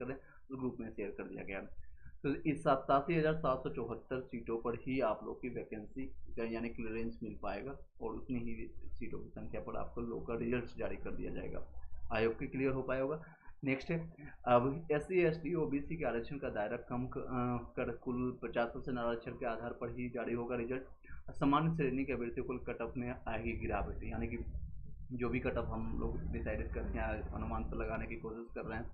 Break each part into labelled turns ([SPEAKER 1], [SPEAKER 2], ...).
[SPEAKER 1] करें तो ग्रुप में शेयर कर दिया गया। तो इस 87,774 सीटों पर ही आप लोग की वैकेंसी यानी क्लियरेंस मिल पाएगा और उतनी ही सीटों की संख्या पर आपको लोग का रिजल्ट जारी कर दिया जाएगा। आई होप कि क्लियर हो पाया होगा। नेक्स्ट है, अब SC ST OBC के आरक्षण का दायरा कम कर कुल 50% आरक्षण के आधार पर ही जारी होगा रिजल्ट। सामान्य श्रेणी के अभ्यर्थियों को कट ऑफ में आएगी गिरावट, यानी कि जो भी कट ऑफ हम लोग डिसाइडेड कर रहे हैं, अनुमान पर लगाने की कोशिश कर रहे हैं,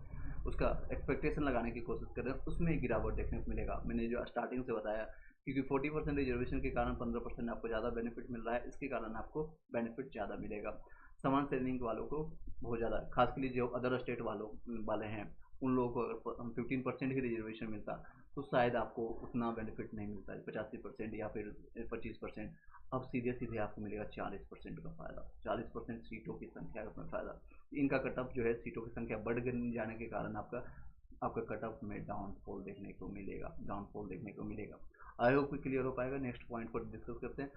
[SPEAKER 1] उसका एक्सपेक्टेशन लगाने की कोशिश कर रहे हैं, उसमें गिरावट देखने को मिलेगा। मैंने जो स्टार्टिंग से बताया, क्योंकि 40% रिजर्वेशन के कारण 15% आपको ज़्यादा बेनिफिट मिल रहा है, इसके कारण आपको बेनिफिट ज़्यादा मिलेगा। समान श्रेणी वालों को बहुत ज़्यादा, खास के लिए जो अदर स्टेट वाले हैं, उन लोगों को अगर 15% ही रिजर्वेशन मिलता तो शायद आपको उतना बेनिफिट नहीं मिलता है, 85% या फिर 25%। अब सीधे सीधे आपको मिलेगा 40% का फ़ायदा, 40% सीटों की संख्या का फ़ायदा। इनका कट ऑफ जो है सीटों की संख्या बढ़ जाने के कारण आपका आपका कट ऑफ में डाउनफॉल देखने को मिलेगा। आई होप कि क्लियर हो पाएगा। नेक्स्ट पॉइंट पर डिस्कस करते हैं।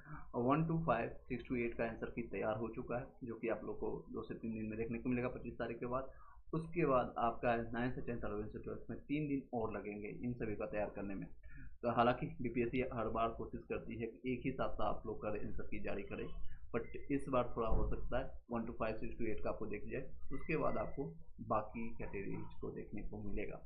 [SPEAKER 1] 1 to 5 6 to 8 का आंसर की तैयार हो चुका है, जो कि आप लोग को 2 से 3 दिन में देखने को मिलेगा 25 तारीख के बाद। उसके बाद आपका 9 से 10 11 से 12 में 3 दिन और लगेंगे इन सभी का तैयार करने में। तो हालांकि BPSC हर बार कोशिश करती है कि एक ही साथ साथ आप लोग का आंसर की जारी करें, बट इस बार थोड़ा हो सकता है 1 to 5 6 to 8 का आपको देख जाए, उसके बाद आपको बाकी कैटेगरीज को देखने को मिलेगा।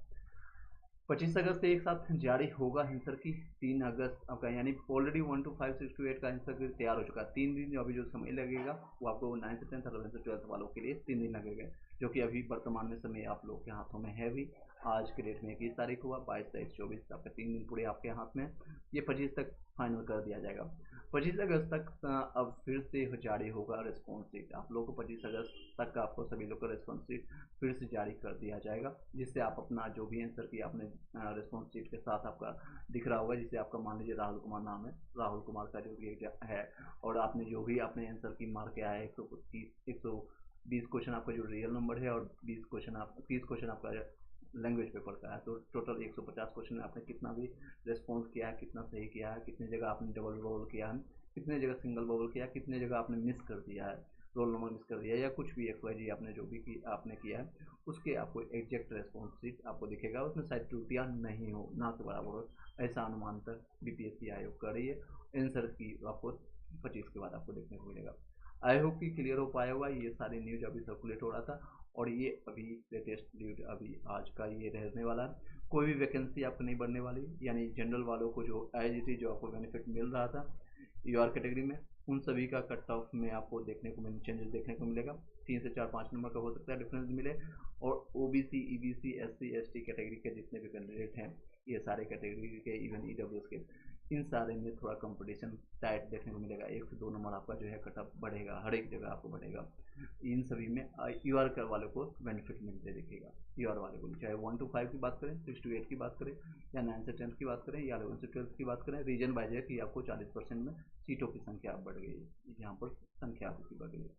[SPEAKER 1] 25 अगस्त से एक साथ जारी होगा आंसर की। 3 अगस्त आपका, यानी ऑलरेडी 1 to 5 6 to 8 का आंसर की तैयार हो चुका है। 3 दिन अभी जो समय लगेगा वो आपको 9 से 10 11 से 12 वालों के लिए 3 दिन लगेगा, जो कि अभी वर्तमान में समय आप लोग के हाथों में है भी। आज के डेट में 21 तारीख हुआ, 22 23 24 आपका 3 दिन पूरे आपके हाथ में। ये 25 तक फाइनल कर दिया जाएगा। 25 अगस्त तक अब फिर से जारी होगा रिस्पॉन्स शीट। आप लोग को 25 अगस्त तक आपको सभी लोग का रिस्पॉन्स शीट फिर से जारी कर दिया जाएगा, जिससे आप अपना जो भी आंसर की आपने रिस्पॉन्स शीट के साथ आपका दिख रहा होगा, जिसे आपका मान लीजिए राहुल कुमार नाम है, राहुल कुमार का जो भी है, और आपने जो भी आपने आंसर की मार्क किया है 120 क्वेश्चन आपका जो रियल नंबर है, और 30 क्वेश्चन आपका लैंग्वेज पेपर का है, तो टोटल 150 क्वेश्चन में आपने कितना भी रिस्पॉन्स किया है, कितना सही किया है, कितनी जगह आपने डबल बबल किया है, कितने जगह सिंगल बबल किया है, कितने जगह आपने मिस कर दिया है, रोल नंबर मिस कर दिया है, या कुछ भी XYZ आपने जो भी आपने किया है, उसके आपको एग्जैक्ट रिस्पॉन्स शीट आपको दिखेगा। उसमें शायद त्रुटियाँ नहीं हो, ना के बराबर हो, ऐसा अनुमान तक BPSC आयोग कर रही है। आंसर की आपको 25 के बाद आपको देखने को मिलेगा। आई होप कि क्लियर हो पाया होगा। ये सारी न्यूज अभी सर्कुलेट हो रहा था, और ये अभी लेटेस्ट न्यूज अभी आज का ये रहने वाला है। कोई भी वैकेंसी आपको नहीं बढ़ने वाली, यानी जनरल वालों को जो एज इट इज जो आपको बेनिफिट मिल रहा था UR कैटेगरी में, उन सभी का कट ऑफ में आपको देखने को चेंजेस देखने को मिलेगा। 3 से 4 5 नंबर का हो सकता है डिफरेंस मिले। और OBC EBC SC ST category के जितने भी कैंडिडेट हैं, ये सारे कैटेगरी के, इवन EWS के, इन सारे में थोड़ा कंपटीशन टाइट देखने को मिलेगा। 1 से 2 नंबर आपका जो है कट ऑफ बढ़ेगा, हर एक जगह आपको बढ़ेगा। इन सभी में UR का वालों को बेनिफिट मिलते दिखेगा। UR वाले को, चाहे 1 to 5 की बात करें, 6 to 8 की बात करें, या 9 से 10 की बात करें, या 11 से 12 की बात करें, रीजन वाइज है कि आपको 40% में सीटों की संख्या बढ़ गई है, यहाँ पर संख्या आपकी बढ़ गई।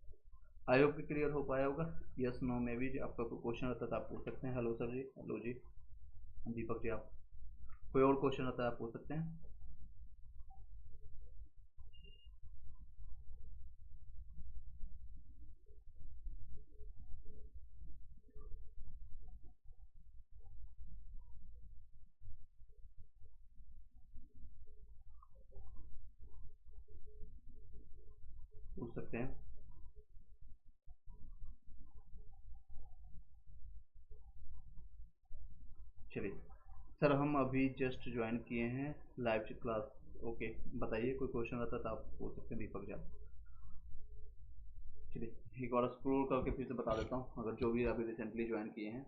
[SPEAKER 1] आई होप कि क्लियर हो पाया होगा। यस नो में भी आपका कोई क्वेश्चन रहता है तो आप पूछ सकते हैं। हेलो सर जी, हेलो जी, दीपक जी, आप कोई और क्वेश्चन रहता है आप पूछ सकते हैं। पूछ सकते हैं। चलिए सर, हम अभी जस्ट ज्वाइन किए हैं लाइव क्लास। ओके, बताइए, कोई क्वेश्चन रहता तो आप पूछ सकते हैं दीपक जी आप। चलिए एक बार स्क्रॉल करके फिर से बता देता हूँ, अगर जो भी अभी रिसेंटली ज्वाइन किए हैं,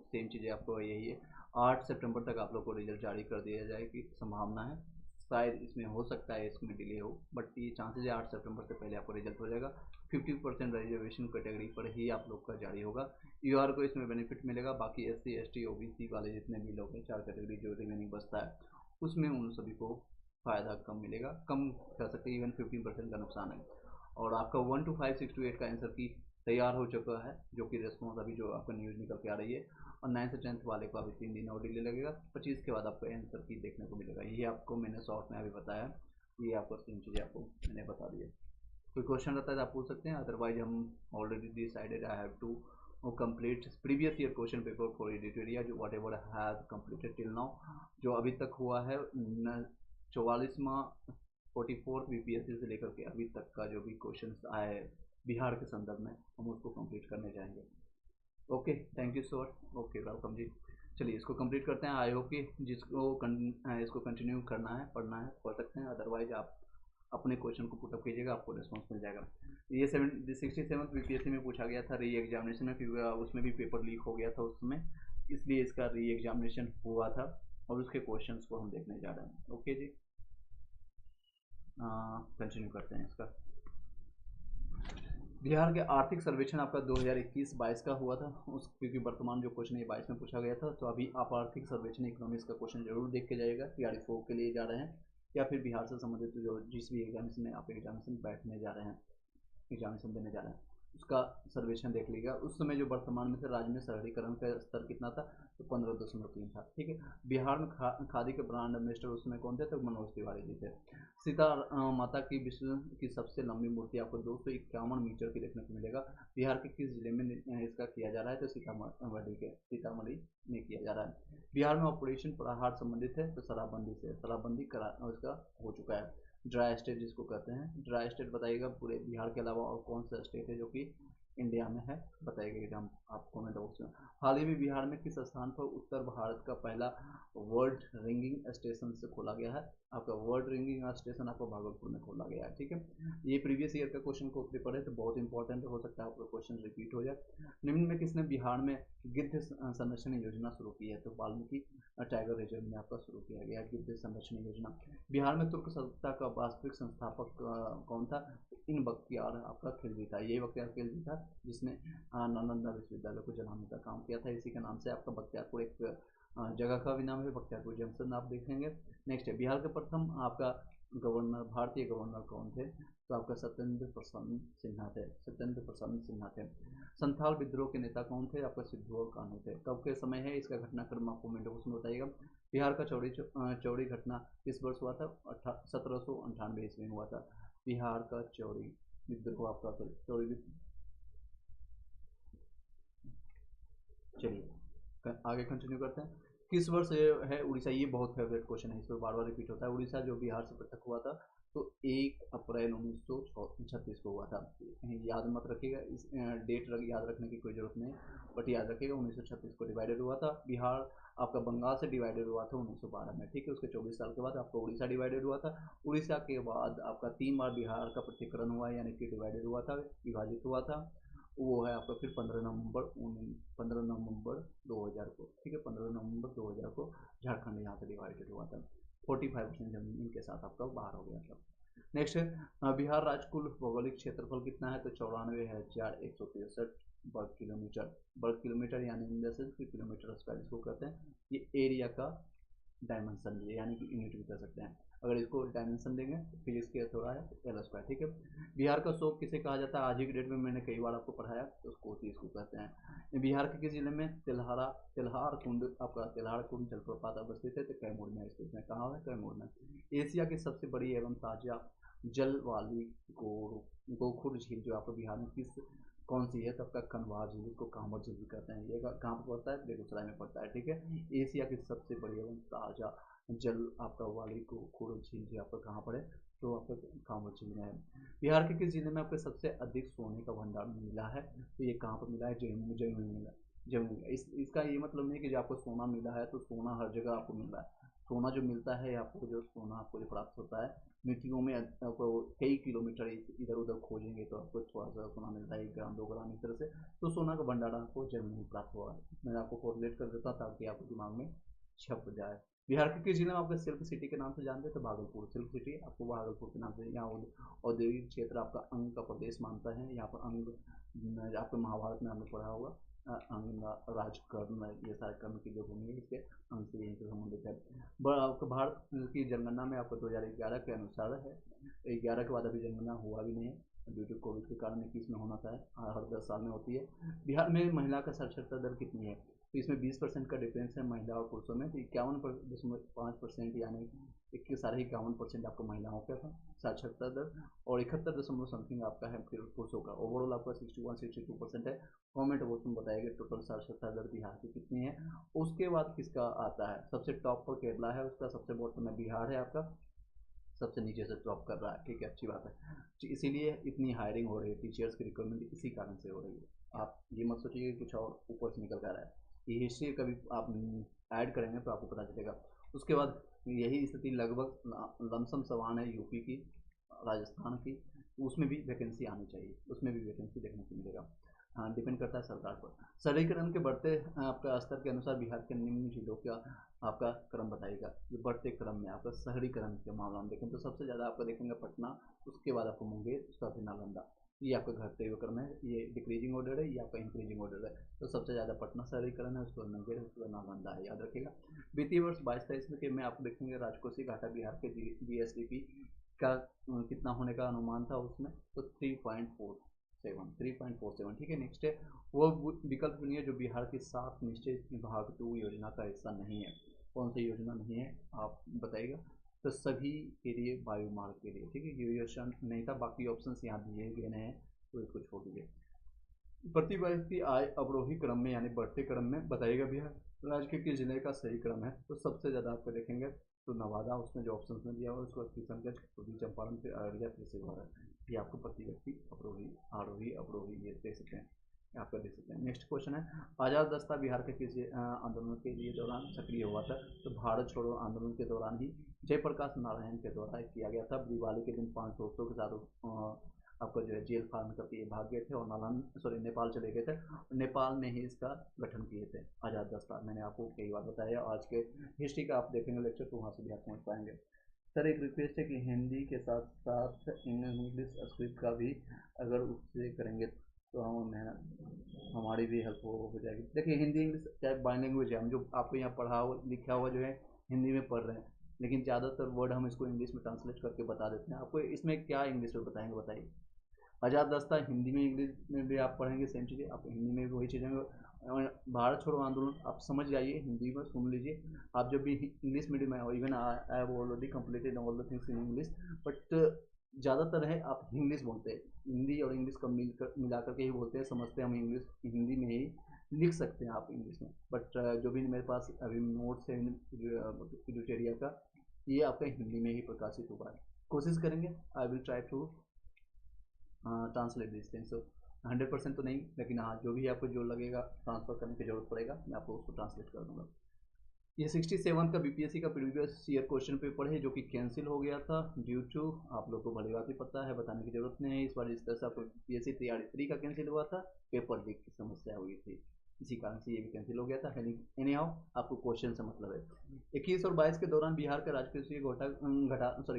[SPEAKER 1] सेम चीज़ें आपको यही है। 8 सितंबर तक आप लोग को रिजल्ट जारी कर दिया जाएगी, संभावना है। शायद इसमें हो सकता है इसमें डिले हो, बट ये चांसेज है 8 सितंबर से पहले आपको रिजल्ट हो जाएगा। 50% रिजर्वेशन कैटेगरी पर ही आप लोग का जारी होगा। UR को इसमें बेनिफिट मिलेगा, बाकी SC ST OBC वाले जितने भी लोग हैं, 4 कैटेगरी जो रिमेनिंग बचता है, उसमें उन सभी को फ़ायदा कम मिलेगा, कम कह सकते हैं, इवन 15% का नुकसान है। और आपका 1 to 5 6 to 8 का आंसर की तैयार हो चुका है, जो कि रिस्पॉन्स अभी जो आपका न्यूज़ निकल के आ रही है। और 9 से 10 वाले को अभी 3 दिन और डिले लगेगा। 25 के बाद आपको आंसर की देखने को मिलेगा। ये आपको मैंने शॉर्ट में अभी बताया, ये आपको सेम चीज़ें आपको मैंने बता दी है। कोई क्वेश्चन रहता है तो आप पूछ सकते हैं, अदरवाइज हम already decided I have to वो complete previous year question paper for editorial जो whatever has completed till now, जो अभी तक हुआ है 44वां 44 बीपीएससी से लेकर के अभी तक का जो भी क्वेश्चंस आए बिहार के संदर्भ में, हम उसको कंप्लीट करने जाएंगे। Okay, thank you sir. Okay, welcome जी। चलिए इसको कंप्लीट करते हैं। आई होप कि जिसको इसको कंटिन्यू करना है, पढ़ना है, पढ़ सकते हैं, अदरवाइज आप अपने क्वेश्चन को पुटअप कीजिएगा, आपको रिस्पॉन्स मिल जाएगा। ये 67 बीपीएससी में पूछा गया था री एग्जामिनेशन में, क्योंकि उसमें भी पेपर लीक हो गया था उसमें, इसलिए इसका री एग्जामिनेशन हुआ था और उसके क्वेश्चंस को हम देखने जा रहे हैं। ओके जी, कंटिन्यू करते हैं इसका। बिहार के आर्थिक सर्वेक्षण आपका 2021-22 का हुआ था, उस क्योंकि वर्तमान जो क्वेश्चन ये 22 में पूछा गया था, तो अभी आप आर्थिक सर्वेक्षण इकोनॉमिक्स का क्वेश्चन जरूर देख के जाइएगा। टीआरई 4 के लिए जा रहे हैं या फिर बिहार से संबंधित जो जिस भी एग्जामिनेशन में आप एग्जामिनेशन बैठने जा रहे हैं, एग्जामिनेशन देने जा रहे हैं, उसका सर्वेक्षण देख लीजिएगा। उस समय जो वर्तमान में थे राज्य में शहरीकरण का स्तर कितना था, तो 15.3 था। ठीक है, बिहार में खादी के ब्रांड एम्बेसडर उस समय कौन थे, तो मनोज तिवारी जी थे। सीता माता की विश्व की सबसे लंबी मूर्ति आपको 251 मीटर की देखने को मिलेगा। बिहार के किस जिले में इसका किया जा रहा है, तो सीतामढ़ी में किया जा रहा है। बिहार में ऑपरेशन प्रहार संबंधित है, तो शराबबंदी से, शराबबंदी करा उसका हो चुका है। ड्राई स्टेट जिसको कहते हैं, ड्राई स्टेट बताइएगा पूरे बिहार के अलावा और कौन सा स्टेट है जो कि इंडिया में है, बताइएगा एग्जाम आप कमेंट बॉक्स में। हाल ही में बिहार में किस स्थान पर उत्तर भारत का पहला वर्ल्ड रिंगिंग स्टेशन से खोला गया है, आपका वर्ल्ड रिंगिंग स्टेशन आपको भागलपुर में खोला गया है। ठीक है, ये प्रीवियस ईयर का क्वेश्चन को पेपर है, तो बहुत इंपॉर्टेंट हो सकता है आपका क्वेश्चन रिपीट हो जाए। निम्न में किसने बिहार में गिद्ध संरक्षण योजना शुरू की है, तो वाल्मीकि टाइगर रिजर्व में आपका शुरू किया गया गिद्ध संरक्षण योजना। बिहार में तुर्क सत्ता का वास्तविक संस्थापक कौन था, इन बख्तियार आपका खिलजी था। ये बख्तियार खिलजी था जिसने नालंदा विश्वविद्यालय को जलाने का काम किया था, इसी के नाम से आपका बख्तियारपुर एक जगह का भी नाम है, बख्तियारपुर जंक्शन आप देखेंगे। नेक्स्ट है, बिहार के प्रथम आपका गवर्नर, भारतीय गवर्नर कौन थे, तो आपका सत्येंद्र प्रसाद सिन्हा थे, सत्येंद्र प्रसाद सिन्हा थे। संथाल विद्रोह के नेता कौन थे, आपका सिद्धू और कान्हू थे। कब के समय है, इसका घटनाक्रम आपको कमेंट बॉक्स में बताइएगा। बिहार का चौड़ी घटना किस वर्ष हुआ था, 1798 ईस्वी में हुआ था। बिहार का चौड़ी विद्रोह आपका चौड़ी। चलिए आगे कंटिन्यू करते हैं। किस वर्ष है उड़ीसा, ये बहुत फेवरेट क्वेश्चन है, इस पर बार बार रिपीट होता है। उड़ीसा जो बिहार से पृथक हुआ था, तो 1 अप्रैल 1936 को हुआ था। याद मत रखिएगा, इस डेट याद रखने की कोई ज़रूरत नहीं, बट याद रखिएगा 1936 को डिवाइडेड हुआ था। बिहार आपका बंगाल से डिवाइडेड हुआ था 1912 में। ठीक है, उसके 24 साल के बाद आपका उड़ीसा डिवाइडेड हुआ था। उड़ीसा के बाद आपका 3 बार बिहार का पृथक्करण हुआ, यानी कि डिवाइडेड हुआ था, विभाजित हुआ था। वो है आपका फिर 15 नवंबर 2000 को। ठीक है, 15 नवंबर 2000 को झारखंड यहाँ से डिवाइडेड हुआ था। 45% जमीन के साथ आपका बाहर हो गया था। नेक्स्ट है, बिहार राज्य कुल भौगोलिक क्षेत्रफल कितना है, तो 94,163 वर्ग किलोमीटर यानी in the sense kilometre square इसको कहते हैं। ये एरिया का डायमेंशन है, यानी कि यूनिट भी कर सकते हैं। अगर इसको डायमेंशन देंगे तो फिजिक्स के थोड़ा है एल स्क्वायर। ठीक है, बिहार का शोक किसे कहा जाता है, आज ही की डेट में मैंने कई बार आपको पढ़ाया, तो कोसी इसको कहते हैं। बिहार के किस जिले में तिल्हार कुंड आपका तिल्हार कुंड जलप्रपात अवस्थित है, तो कैमूर में स्थित है। कहाँ है, कैमूर में। एशिया की सबसे बड़ी एवं ताजा जल वाली गोखुर झील जो आपको बिहार में किस कौन सी है, तो आपका कन्वा झील, इसको कांवर झील भी कहते हैं। ये कहाँ पर पड़ता है, बेगूसराय में पड़ता है। ठीक है, एशिया की सबसे बड़ी एवं ताजा जल आपका वाली गोखुर झील जो आपका कहाँ पर है, तो आपका कांवर झील में है। बिहार के किस जिले में आपको सबसे अधिक सोने का भंडार मिला है, तो ये कहाँ पर मिला है, जमुई में मिला। जमुई इसका ये मतलब नहीं कि जो आपको सोना मिला है तो सोना हर जगह आपको मिल रहा है। सोना जो मिलता है आपको, जो सोना आपको जो प्राप्त होता है मिट्टियों में, आपको कई किलोमीटर इधर उधर खोजेंगे तो आपको थोड़ा सा सोना मिलता है, 1 ग्राम 2 ग्राम इस तरह से। तो सोना का भंडार आपको जमीन में प्राप्त हुआ है। मैं आपको कोरिलेट कर देता ताकि आपको दिमाग में छप जाए। बिहार के किस जिले में आपको सिल्क सिटी के नाम से जानते हैं, तो भागलपुर। सिल्क सिटी आपको भागलपुर के नाम से, यहाँ औद्योगिक क्षेत्र आपका अंग का प्रदेश मानता है। यहाँ पर अंग आपको महाभारत में हमने पढ़ा होगा, अंग राजकर्ण, ये सारे कर्म की जो भूमि है, इसके अंग से यहीं से संबंधित है। आपको भारत की जनगणना में आपको 2011 के अनुसार है, 11 के बाद अभी जनगणना हुआ भी नहीं है ड्यू टू कोविड के कारण। 21 में होना था, हर 10 साल में होती है। बिहार में महिला का साक्षरता दर कितनी है, तो इसमें 20% का डिफरेंस है महिला और पुरुषों में। तो 51.5% यानी 51% आपको महिलाओं का था साक्षरता दर, और 71 दशमलव समथिंग आपका है फिर पुरुषों का। ओवरऑल आपका 61-62% है। गवर्नमेंट अबाउट बताएगा टोटल साक्षरता दर बिहार की कितनी है। उसके बाद किसका आता है, सबसे टॉप पर केरला है उसका, सबसे बॉटम में बिहार है आपका, सबसे नीचे से ड्रॉप कर रहा है। ठीक है, अच्छी बात है। इसीलिए इतनी हायरिंग हो रही है, टीचर्स की रिक्वायरमेंट इसी कारण से हो रही है। आप ये मत सोचिए कि कुछ और ऊपर से निकल कर रहा है, ये हिस्ट्री कभी आप ऐड करेंगे तो आपको पता चलेगा। उसके बाद यही स्थिति लगभग लमसम समान है यूपी की, राजस्थान की, उसमें भी वैकेंसी आनी चाहिए, उसमें भी वैकेंसी देखने को मिलेगा। हाँ, डिपेंड करता है सरकार पर। शहरीकरण के बढ़ते आपका स्तर के अनुसार बिहार के निम्न जिलों का आपका क्रम बताइएगा। ये बढ़ते क्रम में आपका शहरीकरण के मामला में देखें तो सबसे ज़्यादा आपको देखेंगे पटना, उसके बाद आपको मुंगेर, उसके बाद फिर नालंदा। ये आपका घटते हुए क्रम है, ये डिक्रीजिंग ऑर्डर है, ये आपका इंक्रीजिंग ऑर्डर है। तो सबसे ज़्यादा पटना शहरीकरण है, उसके बाद मुंगेर, उसके बाद नालंदा है, याद रखिएगा। वित्तीय वर्ष 22-23 में आपको देखेंगे राजकोषीय घाटा बिहार के GSDP का कितना होने का अनुमान था उसमें, तो 3.47। ठीक है, नेक्स्ट है वो विकल्प चुनिए जो बिहार की 7 निश्चित भाग 2 योजना का हिस्सा नहीं है। कौन सी योजना नहीं है आप बताइएगा। तो सभी के लिए वायु मार्ग के लिए, ठीक है, ये ऑप्शन नहीं था, बाकी ऑप्शन यहाँ दिए गए हैं तो इसको छोड़ दीजिए। प्रति व्यक्ति आय अवरोही क्रम में यानी बढ़ते क्रम में बताइएगा बिहार राज्य के किस जिले का सही क्रम है। तो सबसे ज़्यादा आपको देखेंगे तो नवादा, उसमें जो ऑप्शन में दिया हुआ है, उसके बाद किशनगंज, पूर्वी चंपारण, फिर अररिया, फिर सिवान है। ये आपको प्रति व्यक्ति अवरोही आरोही अवरोही ये दे सकते हैं, आपका दे सकते हैं। नेक्स्ट क्वेश्चन है, आज़ाद दस्ता बिहार के किस आंदोलन के लिए दौरान सक्रिय हुआ था। तो भारत छोड़ो आंदोलन के दौरान ही जयप्रकाश नारायण के द्वारा किया गया था। दिवाली के दिन 5 दोस्तों के साथ आपको जो है जेल फार्म करके भाग गए थे और नेपाल चले गए थे। नेपाल में ही इसका गठन किए थे आज़ाद दस्ता। मैंने आपको कई बार बताया, आज के हिस्ट्री का आप देखेंगे लेक्चर तो वहाँ से भी आप समझ पाएंगे। सर एक रिक्वेस्ट है कि हिंदी के साथ साथ इंग्लिश स्क्रिप्ट का भी अगर उससे करेंगे तो हम हमारी भी हेल्प हो जाएगी। देखिए हिंदी इंग्लिश चाहे बाई लैंग्वेज है, हम जो आपको यहाँ पढ़ा हुआ लिखा हुआ जो है हिंदी में पढ़ रहे हैं, लेकिन ज़्यादातर वर्ड हम इसको इंग्लिश में ट्रांसलेट करके बता देते हैं। आपको इसमें क्या इंग्लिश में बताएंगे बताइए। आज़ाद दस्ता हिंदी में इंग्लिश में भी आप पढ़ेंगे सेम चीज़ें, आप हिंदी में भी वही चीज़ें। भारत छोड़ो आंदोलन आप समझ जाइए, हिंदी में सुन लीजिए। आप जब भी इंग्लिश मीडियम में, even I have already completed all the things in English, but ज़्यादातर है आप इंग्लिश बोलते हैं, हिंदी और इंग्लिश का मिला करके ही बोलते हैं, समझते हैं हम इंग्लिश, हिंदी में ही लिख सकते हैं आप इंग्लिश में। बट जो भी मेरे पास अभी नोट्स है एडुटेरिया का, ये आपका हिंदी में ही प्रकाशित हुआ है। कोशिश करेंगे, I will try to translate this things. 100% तो नहीं, लेकिन हाँ जो भी आपको जो लगेगा ट्रांसफ़र करने की जरूरत पड़ेगा मैं आपको उसको ट्रांसलेट कर दूँगा। ये 67 का बीपीएससी का प्रीवियस ईयर क्वेश्चन पेपर है जो कि कैंसिल हो गया था ड्यू टू, आप लोग को भली बात ही पता है, बताने की जरूरत नहीं है। इस बार जिस तरह से आपको बीपीएससी तैयारी 3 का कैंसिल हुआ था, पेपर लीक की समस्या हुई थी, इसी कारण से ये भी कैंसिल हो गया था। एनी हाउ आपको क्वेश्चन से मतलब है। 21 और 22 के दौरान बिहार का राजकोषीय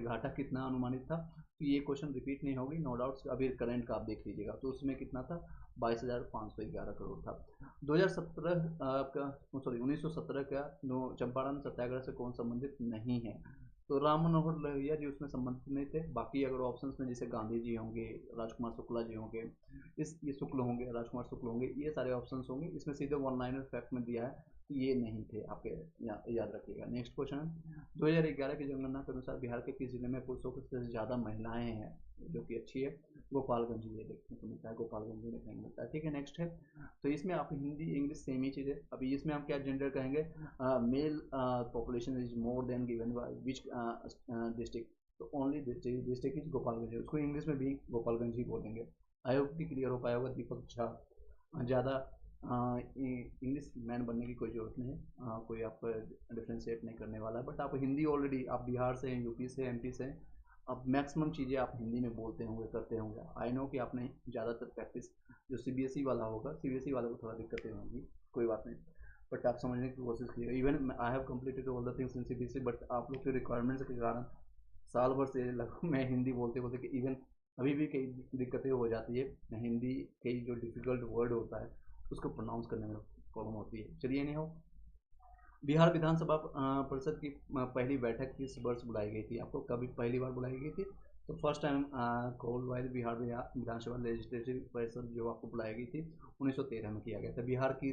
[SPEAKER 1] घाटा कितना अनुमानित था। तो ये क्वेश्चन रिपीट नहीं होगी नो डाउट्स। अभी करंट का आप देख लीजिएगा तो उसमें कितना था, 22,511 करोड़ था। 2017 आपका 1917 का चंपारण सत्याग्रह से कौन संबंधित नहीं है। तो राम मनोहर लोहिया जी उसमें संबंधित नहीं थे। बाकी अगर ऑप्शंस में जैसे गांधी जी होंगे, राजकुमार शुक्ला जी होंगे, ये शुक्ल होंगे, राजकुमार शुक्ल होंगे, ये सारे ऑप्शंस होंगे। इसमें सीधे वन लाइनर फैक्ट में दिया है, ये नहीं थे आपके, याद रखिएगा। नेक्स्ट क्वेश्चन है, 2011 की जनगणना के अनुसार बिहार के किस जिले में पुरुषों से ज़्यादा महिलाएं हैं, जो कि अच्छी है। गोपालगंज ये देखने को मिलता है, गोपालगंज में देखने को मिलता है। ठीक है, नेक्स्ट है, तो इसमें आप हिंदी इंग्लिश सेम ही चीज़ है। अभी इसमें हम क्या जेंडर कहेंगे, mail population is more than given by which district, तो ओनली डिस्ट्रिक्ट इज गोपालगंज, उसको इंग्लिश में भी गोपालगंज ही बोलेंगे। आई होप कि क्लियर हो पाया होगा। दीपक झा, ज़्यादा इंग्लिश मैन बनने की कोई ज़रूरत नहीं है, कोई आपको डिफ्रेंशिएट नहीं करने वाला है। बट आप हिंदी ऑलरेडी, आप बिहार से हैं, यूपी से, एमपी से हैं, अब मैक्सिमम चीज़ें आप हिंदी में बोलते होंगे, करते होंगे। आई नो कि आपने ज़्यादातर प्रैक्टिस, जो सीबीएसई वाला होगा, सीबीएसई वाले को थोड़ा दिक्कतें होंगी, कोई बात नहीं, बट आप समझने की कोशिश कीजिए। Even I have completed all the things in CBSE, but आप लोग के रिक्वायरमेंट्स के कारण साल भर से लगभग मैं हिंदी बोलते बोलते कि इवन अभी भी कई दिक्कतें हो जाती है। हिंदी कई जो डिफ़िकल्ट वर्ड होता है उसको प्रोनाउंस करने में प्रॉब्लम होती है। चलिए, नहीं हो, बिहार विधानसभा परिषद की पहली बैठक किस वर्ष बुलाई गई थी। आपको कभी पहली बार बुलाई गई थी, तो first time called by Bihar Vidhan Sabha legislative परिषद जो आपको बुलाई गई थी 1913 में किया गया था। बिहार की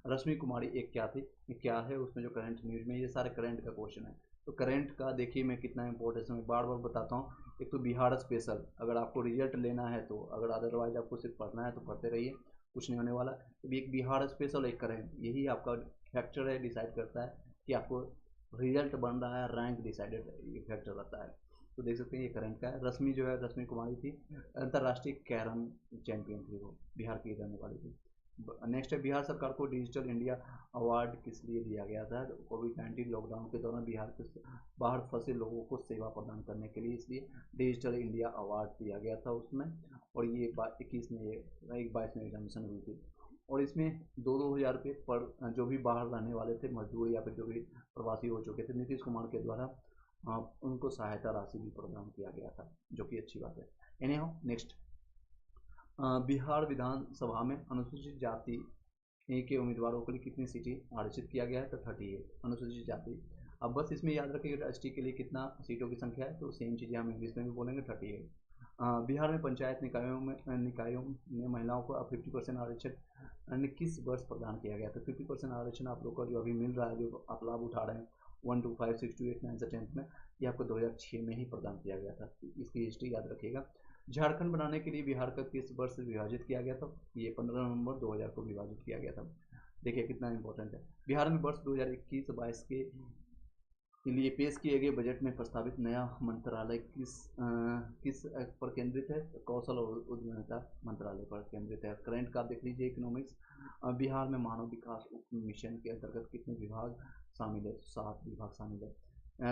[SPEAKER 1] रश्मि कुमारी एक क्या थी, क्या है उसमें जो करंट न्यूज में, ये सारे करंट का क्वेश्चन है। तो करंट का देखिए मैं कितना इंपॉर्टेंस मैं बार बार बताता हूँ। एक तो बिहार स्पेशल, अगर आपको रिजल्ट लेना है तो, अगर अदरवाइज आपको सिर्फ पढ़ना है तो पढ़ते रहिए, कुछ नहीं होने वाला। तो एक बिहार स्पेशल, एक करंट, यही आपका फैक्टर है, डिसाइड करता है कि आपको रिजल्ट बन रहा है, रैंक डिसाइडेड, ये फैक्टर रहता है। तो देख सकते हैं ये करंट का है। रश्मि जो है, रश्मि कुमारी थी, अंतर्राष्ट्रीय कैरम चैंपियन थी, वो बिहार की रहने वाली थी। नेक्स्ट है, बिहार सरकार को डिजिटल इंडिया अवार्ड किस लिए दिया गया था? कोविड-19 लॉकडाउन के दौरान बिहार के बाहर फंसे लोगों को सेवा प्रदान करने के लिए, इसलिए डिजिटल इंडिया अवार्ड दिया गया था उसमें। और ये 21 में, ये 22 में एग्जामिनेशन हुई थी। और इसमें 2-2 हज़ार रुपये पर जो भी बाहर रहने वाले थे मजदूर या फिर जो भी प्रवासी हो चुके थे, नीतीश कुमार के द्वारा उनको सहायता राशि भी प्रदान किया गया था, जो कि अच्छी बात है। एनी हाउ, नेक्स्ट, बिहार विधानसभा में अनुसूचित जाति के उम्मीदवारों के लिए कितनी सीटें आरक्षित किया गया है? तो 38 अनुसूचित जाति। अब बस इसमें याद रखिएगा एसटी के लिए कितना सीटों की संख्या है, तो सेम चीज़ें हम इंग्लिश में भी बोलेंगे, 38। बिहार में पंचायत निकायों में महिलाओं को 50% आरक्षण किस वर्ष प्रदान किया गया था? 50% आरक्षण आप लोग का जो अभी मिल रहा है, जो आप लाभ उठा रहे हैं 1 2 5 6 2 8 9 से 10th में, ये आपको 2006 में ही प्रदान किया गया था। इसकी हिस्ट्री याद रखिएगा। झारखंड बनाने के लिए बिहार का किस वर्ष से विभाजित किया गया था? ये 15 नवंबर 2000 को विभाजित किया गया था। देखिए कितना इंपॉर्टेंट है। बिहार में वर्ष 2021-22 के लिए पेश किए गए बजट में प्रस्तावित नया मंत्रालय किस पर केंद्रित है? कौशल और उद्यमिता मंत्रालय पर केंद्रित है। करंट का देख लीजिए, इकोनॉमिक्स। बिहार में मानव विकास मिशन के अंतर्गत कितने विभाग शामिल है? 7 विभाग शामिल है।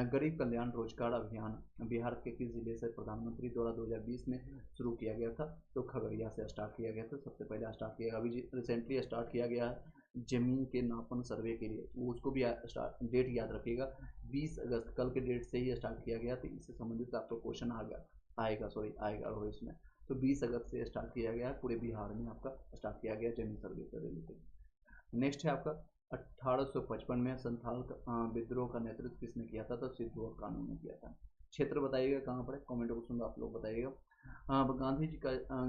[SPEAKER 1] गरीब कल्याण रोजगार अभियान बिहार के किस जिले से प्रधानमंत्री द्वारा 2020 में शुरू किया गया था? तो खगड़िया से स्टार्ट किया गया था, सबसे पहले स्टार्ट किया, अभी रिसेंटली स्टार्ट किया गया है जमीन के नापन सर्वे के लिए, वो उसको भी डेट याद रखिएगा, 20 अगस्त, कल के डेट से ही स्टार्ट किया गया। तो इससे संबंधित आपको क्वेश्चन आएगा और इसमें तो 20 अगस्त से स्टार्ट किया गया है, पूरे बिहार में आपका स्टार्ट किया गया जमीन सर्वे से रिलेटेड। नेक्स्ट है आपका 1855 में संथाल विद्रोह का नेतृत्व किसने किया था? तो सिद्धू कानू ने किया था। क्षेत्र बताइएगा कहाँ पर है, कमेंट बॉक्स में आप लोग बताइएगा।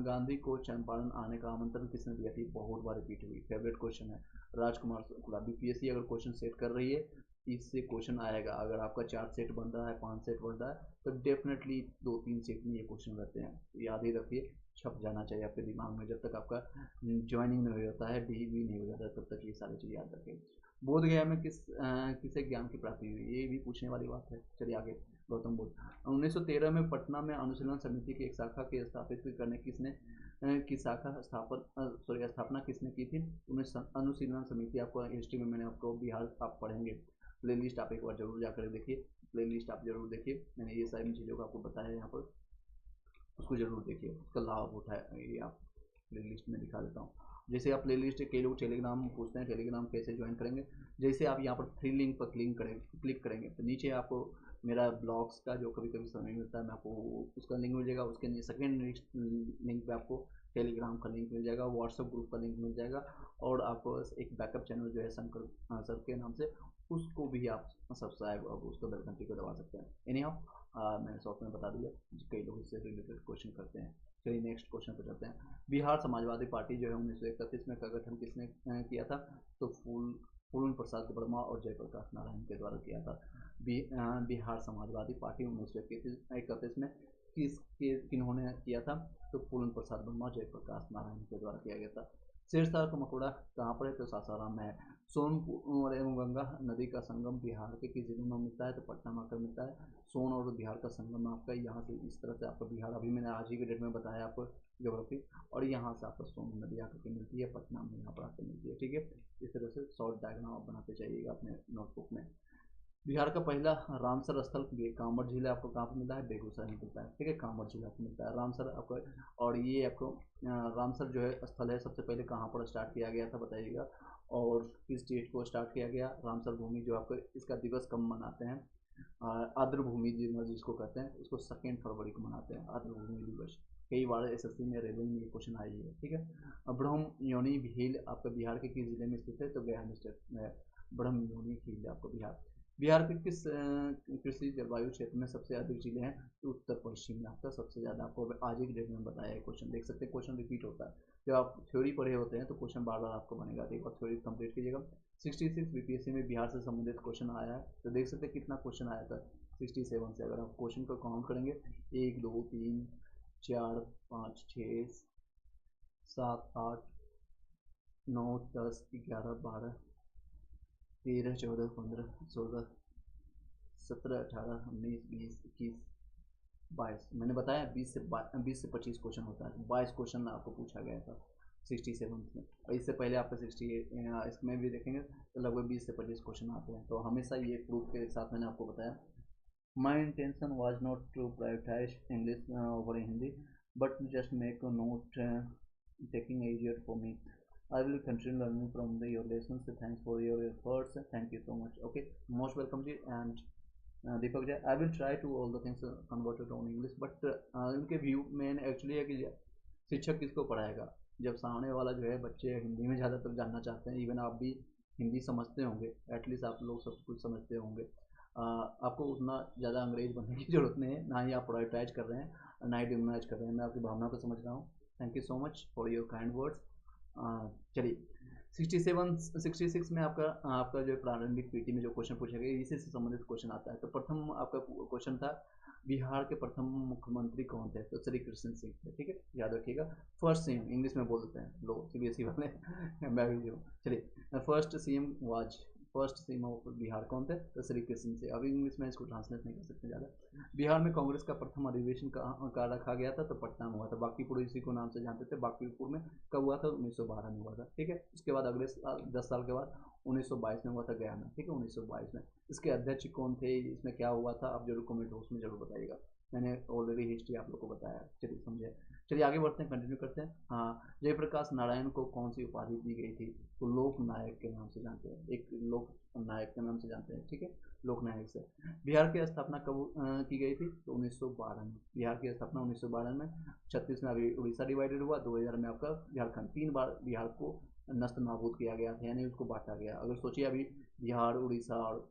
[SPEAKER 1] गांधी को चंपारण आने का आमंत्रण किसने दिया थी? बहुत बार रिपीट हुई, फेवरेट क्वेश्चन है। राजकुमार शुक्ला। बीपीएससी अगर क्वेश्चन सेट कर रही है, इससे क्वेश्चन आएगा। अगर आपका 4 सेट बन रहा है, 5 सेट बन रहा है, तो डेफिनेटली 2-3 सेट में ये क्वेश्चन रहते हैं, याद ही रखिए, छप जाना चाहिए आपके दिमाग में। जब तक आपका ज्वाइनिंग नहीं हो जाता है, डीवी नहीं हो जाता है, तब तक ये सारी चीज़ याद रखें। बोध गया में किसे ज्ञान की प्राप्ति हुई? ये भी पूछने वाली बात है। चलिए आगे, गौतम बुद्ध। 1913 में पटना में अनुशीलन समिति की एक शाखा के स्थापित करने किसने की स्थापना किसने की थी? अनुशीलन समिति, आपको हिस्ट्री में मैंने आपको बिहार आप पढ़ेंगे, प्ले लिस्ट आप एक बार जरूर जाकर देखिए, प्ले लिस्ट आप जरूर देखिए, मैंने ये सारी चीज़ों को आपको बताया यहाँ पर, उसको जरूर देखिए, उसका लाभ उठाए। ये आप प्ले लिस्ट में दिखा देता हूँ। जैसे आप प्ले लिस्ट, कई लोग टेलीग्राम पूछते हैं, टेलीग्राम कैसे ज्वाइन करेंगे? जैसे आप यहाँ पर 3 लिंक पर क्लिक करेंगे तो नीचे आपको मेरा ब्लॉग्स का जो कभी कभी समय मिलता है, मैं आपको उसका लिंक मिल जाएगा। उसके सेकेंड लिंक पे आपको टेलीग्राम का लिंक मिल जाएगा, व्हाट्सएप ग्रुप का लिंक मिल जाएगा, और आपको एक बैकअप चैनल जो है शंकर सर के नाम से, उसको भी आप सब्सक्राइब और उसको बेल घंटी को दबा सकते हैं। एनी हाउ, मैंने शॉर्ट में बता दिया, कई लोग इससे रिलेटेड क्वेश्चन करते हैं। चलिए नेक्स्ट क्वेश्चन पर चलते हैं। बिहार समाजवादी पार्टी जो है 1931 में का गठन किसने किया था? तो फूलन प्रसाद वर्मा और जयप्रकाश नारायण के द्वारा किया था। बिहार समाजवादी पार्टी 1931 में किन्होंने किया था? तो फूलन प्रसाद वर्मा और जयप्रकाश नारायण के द्वारा किया गया था। शेरशाह का मकबरा कहाँ पर है? तो सासाराम में है। सोन एवं गंगा नदी का संगम बिहार के किस जिले में मिलता है? तो पटना में आकर मिलता है। सोन और बिहार का संगम आपका यहाँ से, इस तरह से आपका बिहार, अभी मैंने आज ही के डेट में बताया आपको ज्योग्राफी, और यहाँ से आपको सोन नदी आकर के मिलती है, पटना में यहाँ पर आकर मिलती है। ठीक है, इस तरह से शॉर्ट डायग्राम आप बनाते जाइएगा अपने नोटबुक में। बिहार का पहला रामसर स्थल कांवड़ जिला आपको कहाँ पर मिलता है? बेगूसराय में मिलता है। ठीक है, कांवड़ जिला को मिलता है रामसर आपको। और ये आपको रामसर जो है स्थल है, सबसे पहले कहाँ पर स्टार्ट किया गया था बताइएगा, और किस डेट को स्टार्ट किया गया? रामसर भूमि जो आपको, इसका दिवस कब मनाते हैं? आर्द्र भूमि दिवस जिसको कहते हैं, उसको 2 फरवरी को मनाते हैं, आर्द्र भूमि दिवस। कई बार एसएससी में, रेलवे में ये क्वेश्चन आई है। ठीक है, ब्रह्मयोनी झील आपका बिहार के किस जिले में स्थित है? तो गया स्टेट में ब्रह्मयोनी झील आपको बिहार के किस कृषि जलवायु क्षेत्र में सबसे अधिक जिले हैं? तो उत्तर पश्चिम में आपका सबसे ज़्यादा, आपको आज एक डेट में बताया है क्वेश्चन, देख सकते हैं क्वेश्चन रिपीट होता है। जब आप थ्योरी पढ़े होते हैं तो क्वेश्चन बार बार आपको बनेगा, तो एक बार थ्योरी कंप्लीट कीजिएगा। 66 बीपीएससी में बिहार से संबंधित क्वेश्चन आया है, तो देख सकते हैं कितना क्वेश्चन आया था 67 से। अगर आप क्वेश्चन को काउंट करेंगे 1 2 3 4 5 6 7 8 9 10 11 12 13 14 15 16 17 18 19 20 21 22, मैंने बताया 20 से 25 क्वेश्चन होता है, 22 क्वेश्चन आपको पूछा गया था 67 में। और इससे पहले आपका 68 इसमें भी देखेंगे तो लगभग 20 से 25 क्वेश्चन आते हैं। तो हमेशा ये प्रूफ के साथ मैंने आपको बताया, my intention was not to prioritize English over Hindi but just make a note taking easier for me. I will continue learning from your lessons. Thanks for your efforts. Thank you so much. Okay, most welcome ji. And Deepak ji, I will try to all the things converted on English, but उनके view मेन actually है कि शिक्षक किसको पढ़ाएगा, जब सामने वाला जो है बच्चे हिंदी में ज़्यादातर जानना चाहते हैं। इवन आप भी हिंदी समझते होंगे, एटलीस्ट आप लोग सब कुछ समझते होंगे, आपको उतना ज़्यादा अंग्रेज बनने की ज़रूरत नहीं है, ना ही आप प्रायोरिटाइज कर रहे हैं ना ही डिमोनाइज कर रहे हैं। मैं आपकी भावना को समझ रहा हूँ। Thank you so much for your kind words. चलिए 66 में आपका जो प्रारंभिक पीटी में जो क्वेश्चन पूछे गए इसी से संबंधित क्वेश्चन आता है। तो प्रथम आपका क्वेश्चन था बिहार के प्रथम मुख्यमंत्री कौन थे, तो श्री कृष्ण सिंह थे। ठीक है, याद रखिएगा। फर्स्ट सीएम इंग्लिश में बोल देते हैं लोग, सीबीएसई वाले मैं भी हूँ। चलिए, फर्स्ट सीएम ऑफ बिहार कौन थे, तो श्री कृष्ण से। अभी इंग्लिश में इसको ट्रांसलेट नहीं कर सकते ज़्यादा। बिहार में कांग्रेस का प्रथम अधिवेशन का रखा गया था, तो पटना में हुआ था। बांकीपुर इसी को नाम से जानते थे। बांकीपुर में कब हुआ था, 1912 में हुआ था। ठीक है, उसके बाद अगले साल 10 साल के बाद 1922 में हुआ था गया में। ठीक है, 1922 में। इसके अध्यक्ष कौन थे, इसमें क्या हुआ था, आप जरूर कमेंट बॉक्स में जरूर बताइएगा। मैंने ऑलरेडी हिस्ट्री आप लोग को बताया। चलिए समझे। चलिए आगे बढ़ते हैं, कंटिन्यू करते हैं। हाँ, जयप्रकाश नारायण को कौन सी उपाधि दी गई थी, तो लोक नायक के नाम से जानते हैं, एक लोक नायक के नाम से जानते हैं। ठीक है, लोक नायक से। बिहार की स्थापना कब की गई थी, तो 1912 में। बिहार की स्थापना 1912 में। 36 में अभी उड़ीसा डिवाइडेड हुआ, 2000 में आपका झारखंड। 3 बार बिहार को नष्ट नाबूद किया गया था, यानी उसको बांटा गया। अगर सोचिए अभी बिहार, उड़ीसा और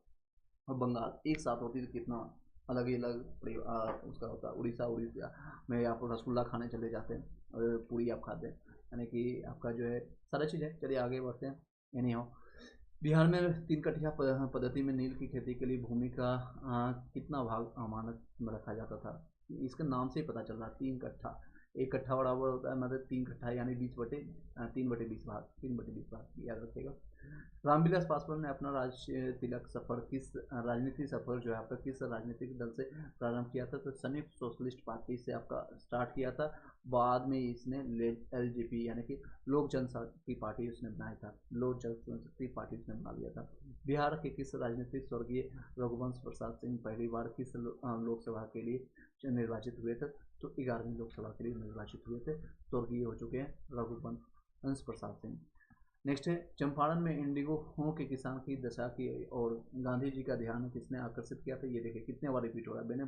[SPEAKER 1] बंगाल एक साथ होती तो कितना अलग ही अलग उसका होता। उड़ीसा में आप रसगुल्ला खाने चले जाते हैं और पूरी आप खाते हैं, यानी कि आपका जो है सारा चीज़ है। चलिए आगे बढ़ते हैं। एनी हाउ, बिहार में 3 कट्ठा पद्धति में नील की खेती के लिए भूमि का कितना भाग अमानत में रखा जाता था, इसके नाम से ही पता चल रहा है। 3 कट्ठा, 1 कट्ठा बराबर होता है मतलब 3 कट्ठा, यानी 3/20 भाग, 3/20 भाग, याद रखिएगा। रामविलास पासवान ने अपना राष्ट्रीय तिलक सफर किस राजनीतिक सफर जो है आपका किस राजनीतिक दल से प्रारंभ किया था, तो संयुक्त सोशलिस्ट पार्टी से आपका स्टार्ट किया था। बाद में इसने एलजेपी यानी कि लोक जनशक्ति पार्टी उसने बनाया था, लोक जनशक्ति पार्टी उसने बना लिया था। बिहार के किस राजनीतिक स्वर्गीय रघुवंश प्रसाद सिंह पहली बार किस लोकसभा के लिए निर्वाचित हुए थे, तो 11वीं लोकसभा के लिए निर्वाचित हुए थे, स्वर्गीय हो चुके हैं रघुवंश प्रसाद सिंह। नेक्स्ट है, चंपारण में इंडिगो के किसान की दशा की और गांधी जी का ध्यान किसने आकर्षित किया था। ये देखिए कितने बार रिपीट हो रहा है, मैंने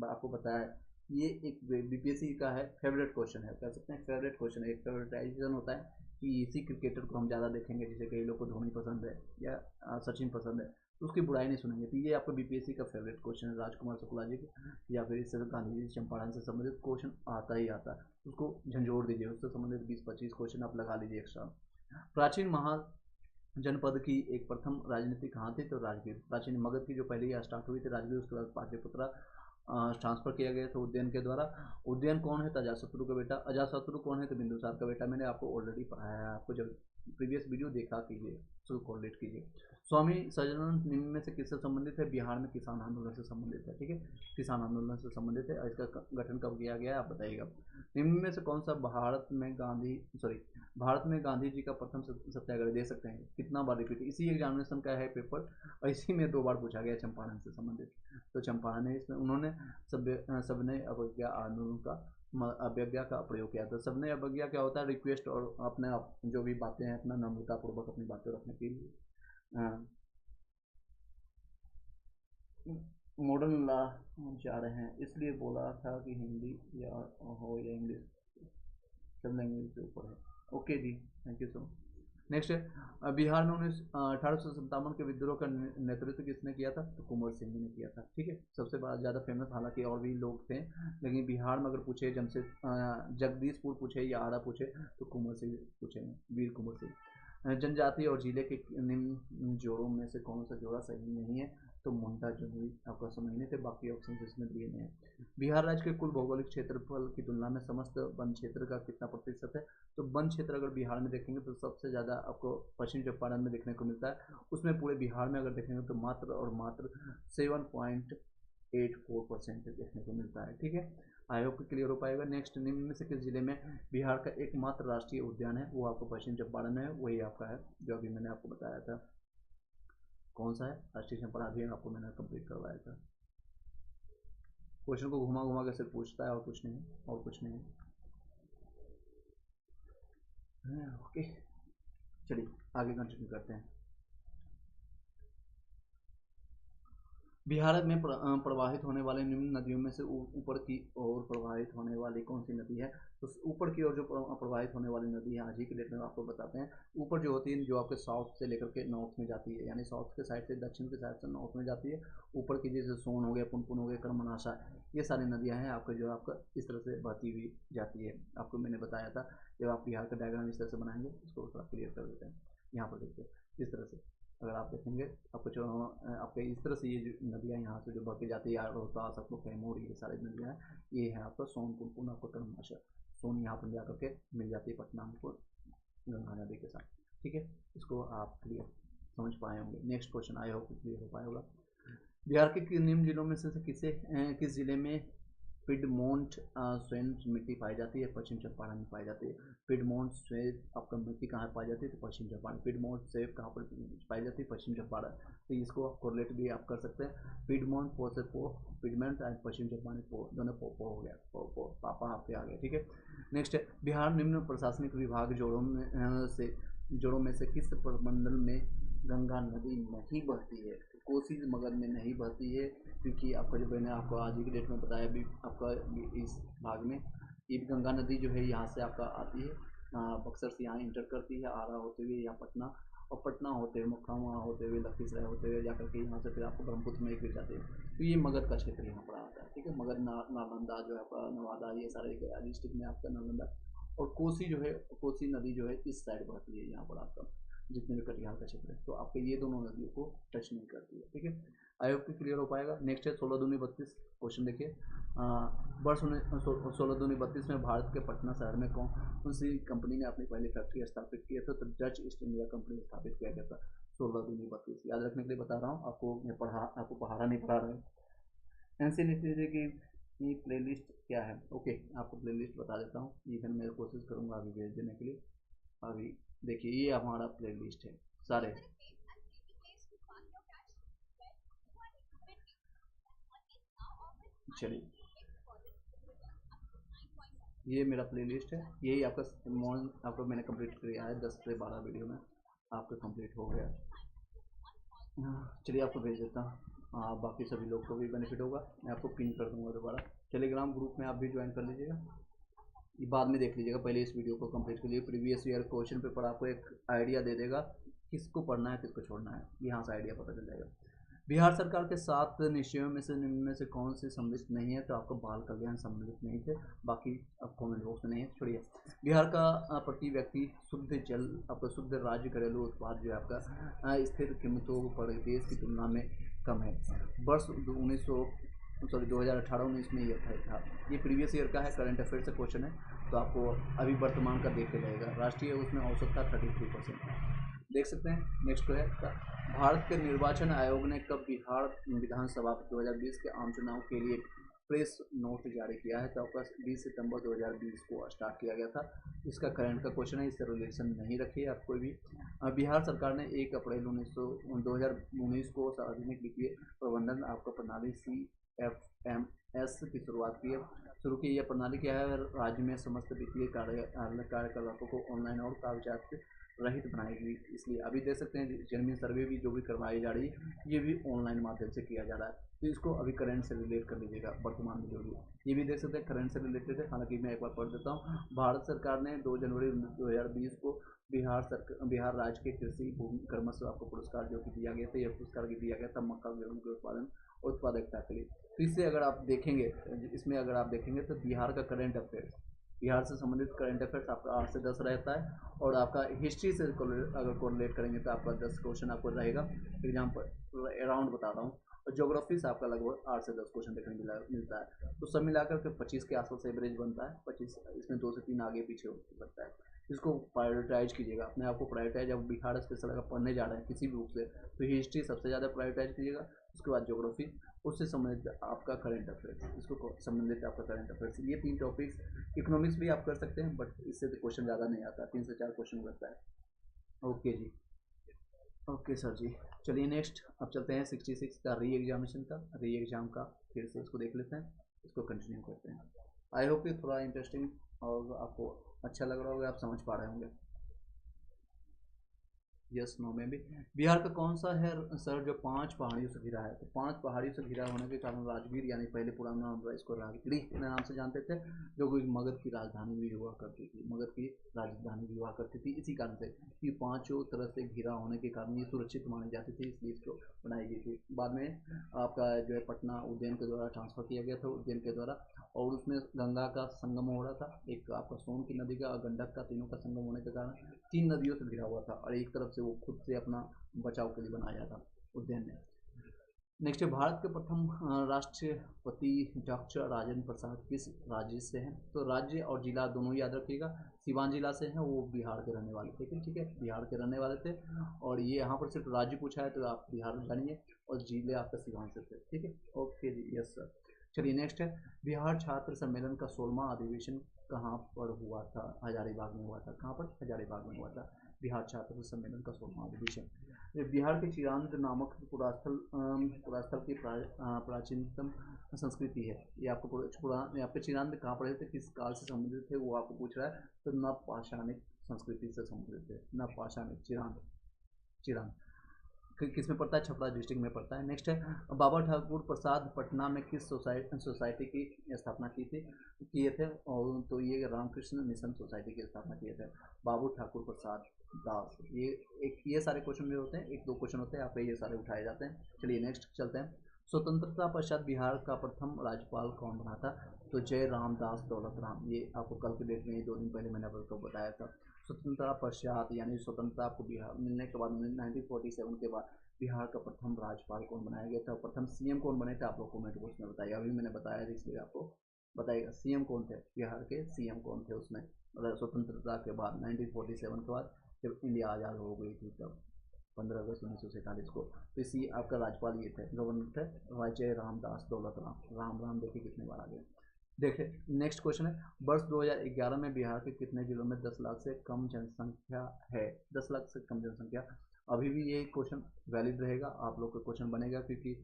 [SPEAKER 1] आपको बताया ये एक बीपीएससी का है, फेवरेट क्वेश्चन है, कह सकते हैं फेवरेट क्वेश्चन है। एक फेवरेटाइजेशन होता है कि इसी क्रिकेटर को हम ज़्यादा देखेंगे, जैसे कई लोग को धोनी पसंद है या सचिन पसंद है, तो उसकी बुराई नहीं सुनेंगे। तो ये आपका बीपीएससी का फेवरेट क्वेश्चन है, राजकुमार शुक्ला जी या फिर इससे गांधी जी चंपारण से संबंधित क्वेश्चन आता ही आता है, उसको झंझोड़ दीजिए, उससे संबंधित 20-25 क्वेश्चन आप लगा लीजिए एक्स्ट्रा। प्राचीन महाजनपद की एक प्रथम राजनीति कहाँ थी, तो राजगीर। प्राचीन मगध की जो पहली स्टार्ट हुई थी राजगीर, उसके बाद पाटलिपुत्रा ट्रांसफर किया गया था उज्जैन के द्वारा। उज्जैन कौन है, तो अजातशत्रु का बेटा। अजातशत्रु कौन है, तो बिंदुसार का बेटा। मैंने आपको ऑलरेडी पढ़ाया है, आपको जब प्रीवियस वीडियो देखा कीजिए, उसको कोरिलेट कीजिए। स्वामी सज्जनानंद निम्न में से किससे संबंधित है, बिहार में किसान आंदोलन से संबंधित है। ठीक है, किसान आंदोलन से संबंधित है। इसका गठन कब किया गया है आप बताइएगा। निम्न में से कौन सा भारत में गांधी जी का प्रथम सत्याग्रह, दे सकते हैं कितना बार रिपीट, इसी एग्जामिनेशन का है पेपर और इसी में 2 बार पूछा गया चंपारण से संबंधित। तो चंपारण है, इसमें उन्होंने सबने अवज्ञा आंदोलन का अवज्ञा का प्रयोग किया था। सबने अवज्ञा क्या होता है, रिक्वेस्ट और अपने जो भी बातें हैं अपना नम्रतापूर्वक अपनी बातें रखने के लिए। मॉडर्न लॉ जा रहे हैं, इसलिए बोला था कि हिंदी या हो या इंग्लिश, सब लैंग्वेज के ऊपर है। Okay ji, thank you so much. Next Bihar में 1857 के विद्रोह का नेतृत्व किसने किया था? तो कुंवर सिंह ने किया था। ठीक है, सबसे ज़्यादा फेमस, हालांकि और भी लोग थे, लेकिन बिहार में अगर पूछे जगदीशपुर पूछे या आरा पूछे तो कुंवर सिंह पूछे, वीर कुंवर सिंह। जनजाति और जिले के निम्न जोड़ों में से कौन सा जोड़ा सही नहीं है? तो मुंडा जोड़ी आपका समझ नहीं थे, बाकी ऑप्शन इसमें दिए नहीं है। बिहार राज्य के कुल भौगोलिक क्षेत्रफल की तुलना में समस्त वन क्षेत्र का कितना प्रतिशत है? तो वन क्षेत्र अगर बिहार में देखेंगे तो सबसे ज़्यादा आपको पश्चिम चंपारण में देखने को मिलता है, उसमें पूरे बिहार में अगर देखेंगे तो मात्र और मात्र 7.84% देखने को मिलता है। ठीक है, आई होप क्लियर हो पाएगा। नेक्स्ट, निम्न में से किस जिले में बिहार का एकमात्र राष्ट्रीय उद्यान है? वो आपको पश्चिम चंपारण में है, वही आपका है जो अभी मैंने आपको बताया था। कौन सा है? राष्ट्रीय चंपारण अभियान आपको मैंने कंप्लीट करवाया था। क्वेश्चन को घुमा घुमा के सिर्फ पूछता है और कुछ नहीं, और कुछ नहीं। ओके, चलिए आगे कंटिन्यू करते हैं। बिहार में प्रवाहित होने वाले निम्न नदियों में से ऊपर की ओर प्रवाहित होने वाली कौन सी नदी है? तो ऊपर की ओर जो प्रवाहित होने वाली नदी है, आज ही के डेट में आपको बताते हैं। ऊपर जो होती है, जो आपके साउथ से लेकर के नॉर्थ में जाती है, यानी साउथ के साइड से दक्षिण के साइड से नॉर्थ में जाती है। ऊपर की जैसे सोन हो गया, पुनपुन हो गया, कर्मनाशा, ये सारी नदियाँ हैं आपका जो आपका इस तरह से बहती हुई जाती है। आपको मैंने बताया था, जब आप बिहार का डायग्राम इस तरह से बनाएंगे, इसको थोड़ा क्लियर कर देते हैं। यहाँ पर देखते हैं इस तरह से, अगर आप देखेंगे आपको जो आपके इस तरह से ये जो नदियाँ यहाँ से जो बह के जाती है, रोहतास, आपको कैमूर, ये सारी नदियाँ हैं, ये है आपका सोन, पुनपुन, आपको कर्मनाशा। सोन यहाँ पर जा करके मिल जाती है पटना हमको गंगा नदी के साथ। ठीक है, इसको आप क्लियर समझ पाए होंगे। नेक्स्ट क्वेश्चन आया हो, क्लियर हो पाया होगा। बिहार के निम्न जिलों में से किस जिले में पिडमोंट स्वेंट मिट्टी पाई जाती है? पश्चिम चंपारण में पाई जाती है। पिडमोंट स्वेट आपका मिट्टी कहाँ पाई जाती है? तो पश्चिम चंपारण। पिडमोंट स्वेट कहाँ पर पाई जाती है? पश्चिम चंपारण। तो इसको कोरिलेट भी आप कर सकते हैं। पिडमोंट पो से पो, पिडमेंट एंड पश्चिम चंपारण पो, दोनों पो हो गया, पो पापा आपके आ गए। ठीक है, नेक्स्ट है बिहार निम्न प्रशासनिक विभाग जोड़ों में से किस प्रमंडल में गंगा नदी नहीं बहती है? कोसी मगध में नहीं बहती है, क्योंकि आपका जो मैंने आपको आज ही की डेट में बताया भी, आपका इस भाग में ये गंगा नदी जो है यहाँ से आपका आती है, बक्सर से यहाँ इंटर करती है, आरा होते हुए यहाँ पटना, और पटना होते हुए मोकामा होते हुए लखीसराय होते हुए जाकर के यहाँ से फिर आपको ब्रह्मपुत्र में गिर जाते हैं। तो ये मगध का क्षेत्र यहाँ पर आता है। ठीक है, मगध, नालंदा जो है आपका, नवादा, ये सारे डिस्ट्रिक्ट में आपका नालंदा, और कोसी जो है, कोसी नदी जो है इस साइड बहती है यहाँ पर आपका, जितने भी कटिहार का क्षेत्र है। तो आपके ये दोनों नदियों को टच नहीं करती है। ठीक है, आई होप कि क्लियर हो पाएगा। नेक्स्ट है 16 दूनी 32 क्वेश्चन देखिए। वर्ष 16 दूनी 32 में भारत के पटना शहर में कौन सी कंपनी ने अपनी पहली फैक्ट्री स्थापित की था? तो डच ईस्ट इंडिया कंपनी स्थापित किया गया था। 16 दूनी 32 याद रखने के लिए बता रहा हूँ आपको, मैं आपको पढ़ाना नहीं पढ़ा रहा हूँ। एनसीईआरटी की प्लेलिस्ट क्या है? ओके, आपको प्लेलिस्ट बता देता हूँ, इवन मैं कोशिश करूँगा अभी भेज देने के लिए। अभी देखिए, ये हमारा प्लेलिस्ट है सारे। चलिए, ये मेरा प्लेलिस्ट है, यही आपका आपको मैंने कंप्लीट किया है, 10 से 12 वीडियो में आपका कंप्लीट हो गया। चलिए आपको भेज देता हूँ, बाकी सभी लोग को भी बेनिफिट होगा। मैं आपको पिन कर दूंगा दोबारा, टेलीग्राम ग्रुप में आप भी ज्वाइन कर लीजिएगा। ये बाद में देख लीजिएगा, पहले इस वीडियो को कंप्लीट कर लिए। प्रीवियस ईयर क्वेश्चन पेपर आपको एक आइडिया दे देगा किसको पढ़ना है, किसको छोड़ना है, यहाँ से आइडिया पता चल जाएगा। बिहार सरकार के 7 निश्चयों में से निम्न में से कौन से सम्मिलित नहीं है? तो आपका बाल कल्याण सम्मिलित नहीं थे, बाकी अब कमेंट बॉक्स में नहीं है, छोड़िए। बिहार का प्रति व्यक्ति शुद्ध जल, आपका शुद्ध राज्य घरेलू उत्पाद जो है आपका स्थिर कीमतों पर देश की तुलना में कम है। वर्ष 2018-19 में यह था। ये प्रीवियस ईयर का है, करंट अफेयर से क्वेश्चन है, तो आपको अभी वर्तमान का देखते जाएगा। राष्ट्रीय उसमें औसत था 33%, देख सकते हैं। नेक्स्ट जो है, भारत के निर्वाचन आयोग ने कब बिहार विधानसभा 2020 के आम चुनाव के लिए प्रेस नोट जारी किया है? तो आपका 20 सितंबर 2020 को स्टार्ट किया गया था। इसका करंट का क्वेश्चन है, इससे रिलेशन नहीं रखिए आप कोई भी। बिहार सरकार ने 1 अप्रैल 2019 को सार्वजनिक वित्तीय प्रबंधन आपका प्रणाली CFMS की शुरुआत की है। शुरू की यह प्रणाली क्या है? राज्य में समस्त वित्तीय कार्यकलापों को ऑनलाइन और कागजात रहित बनाएगी। इसलिए अभी देख सकते हैं जमीन सर्वे भी जो भी करवाई जा रही है, ये भी ऑनलाइन माध्यम से किया जा रहा है। तो इसको अभी करंट से रिलेट कर लीजिएगा, वर्तमान में जो भी ये भी देख सकते हैं करंट से रिलेटेड है। हालांकि मैं एक बार पढ़ देता हूँ। भारत सरकार ने 2 जनवरी 2020 को बिहार राज्य के कृषि भूमि कर्मस्व आपको पुरस्कार जो कि दिया गया था, यह पुरस्कार भी दिया गया था मक्का गेहूं के उत्पादन और उत्पादकता के लिए। तो इससे अगर आप देखेंगे, इसमें अगर आप देखेंगे तो बिहार का करंट अफेयर्स, बिहार से संबंधित करंट अफेयर्स आपका 8 से 10 रहता है, और आपका हिस्ट्री से अगर कोरिलेट करेंगे तो आपका 10 क्वेश्चन आपको रहेगा। एग्जाम्पल अराउंड बता रहा हूँ। और ज्योग्राफी से आपका लगभग 8 से 10 क्वेश्चन देखने मिलता है। तो सब मिलाकर के 25 के आसपास एवरेज बनता है। 25, इसमें 2 से 3 आगे पीछे हो सकता है। इसको प्रायोरिटाइज कीजिएगा, अपने आप को प्रायोरिटाइज, जब बिहार स्पेशल अगर पढ़ने जा रहे हैं किसी भी बुक से, तो हिस्ट्री सबसे ज़्यादा प्रायोरिटाइज कीजिएगा, उसके बाद ज्योग्राफी, उससे संबंधित आपका करंट अफेयर्स, इसको संबंधित आपका करंट अफेयर्स, ये 3 टॉपिक्स। इकोनॉमिक्स भी आप कर सकते हैं, बट इससे तो क्वेश्चन ज़्यादा नहीं आता, 3 से 4 क्वेश्चन लगता है। ओके जी, ओके सर जी। चलिए नेक्स्ट अब चलते हैं 66 का री एग्जामिनेशन का, री एग्जाम का फिर से इसको देख लेते हैं, इसको कंटिन्यू करते हैं। आई होप ये थोड़ा इंटरेस्टिंग और आपको अच्छा लग रहा होगा, आप समझ पा रहे होंगे। यस नो में भी बिहार का कौन सा है सर जो 5 पहाड़ियों से घिरा है? तो 5 पहाड़ियों से घिरा होने के कारण राजगीर, यानी पहले पुराना नाम था, इसको राजगीर के नाम से जानते थे, जो कोई मगध की राजधानी भी हुआ करती थी, मगध की राजधानी भी हुआ करती थी। इसी कारण से कि 5 तरह से घिरा होने के कारण ये सुरक्षित मानी जाती थी, इसलिए इसको बनाई गई थी। बाद में आपका जो है पटना उज्जैन के द्वारा ट्रांसफर किया गया था, उज्जैन के द्वारा, और उसमें गंगा का संगम हो रहा था, एक आपका सोन की नदी का और गंडक का, तीनों का संगम होने के कारण 3 नदियों से घिरा हुआ था, और एक तरफ से वो खुद से अपना बचाव के लिए बनाया था उज्जैन ने। नेक्स्ट है भारत के प्रथम राष्ट्रपति डॉक्टर राजेंद्र प्रसाद किस राज्य से हैं? तो राज्य और जिला दोनों याद रखिएगा। सिवान जिला से हैं, वो बिहार के रहने वाले थे, ठीक है, बिहार के रहने वाले थे। और ये यहाँ पर सिर्फ राज्य पूछा है तो आप बिहार जानिए, और जिले आपका सिवान से थे, ठीक है। ओके जी, यस सर। चलिए नेक्स्ट है बिहार छात्र सम्मेलन का 16वां अधिवेशन कहाँ पर हुआ था? हजारीबाग में हुआ था। कहाँ पर? हजारीबाग में हुआ था बिहार छात्र सम्मेलन का 16वां अधिवेशन। बिहार के चिरांद नामक पुरास्थल की प्राचीनतम संस्कृति है। ये आपको आपके चिरांद कहाँ पड़े थे, किस काल से संबंधित थे, वो आपको पूछ रहा है। तो नव पाषाणिक संस्कृति से संबंधित है, नव पाषाणिक चिरांद। चिरांद किस में पड़ता है? छपरा डिस्ट्रिक्ट में पड़ता है। नेक्स्ट है बाबा ठाकुर प्रसाद पटना में किस सोसाइटी की स्थापना की थी, किए थे? और तो ये रामकृष्ण मिशन सोसाइटी की स्थापना किए थे बाबू ठाकुर प्रसाद दास। ये सारे क्वेश्चन जो होते हैं, 1-2 क्वेश्चन होते हैं, आप ये सारे उठाए जाते हैं। चलिए नेक्स्ट चलते हैं। स्वतंत्रता पश्चात बिहार का प्रथम राज्यपाल कौन बना था? तो जय रामदास दौलत राम। ये आपको कल के डेट में 2 दिन पहले मैंने आपको बताया था। स्वतंत्रता पश्चात यानी स्वतंत्रता आपको बिहार मिलने के बाद 1947 के बाद बिहार का प्रथम राज्यपाल कौन बनाया गया था? प्रथम सीएम कौन बने थे? आप लोग कमेंट बॉक्स में बताइए। अभी मैंने बताया इसलिए आपको बताइएगा, सीएम कौन थे, बिहार के सीएम कौन थे उसमें, मतलब स्वतंत्रता के बाद 1947 के बाद जब इंडिया आज़ाद हो गई थी तब 15 अगस्त 1947 को। तो इसी आपका राज्यपाल ये थे, गवर्नर थे जय रामदास दौलत राम। राम राम देखिए कितने बार आ गए। देखिए नेक्स्ट क्वेश्चन है वर्ष 2011 में बिहार के कितने जिलों में 10 लाख से कम जनसंख्या है? 10 लाख से कम जनसंख्या। अभी भी ये क्वेश्चन वैलिड रहेगा, आप लोग का क्वेश्चन बनेगा, क्योंकि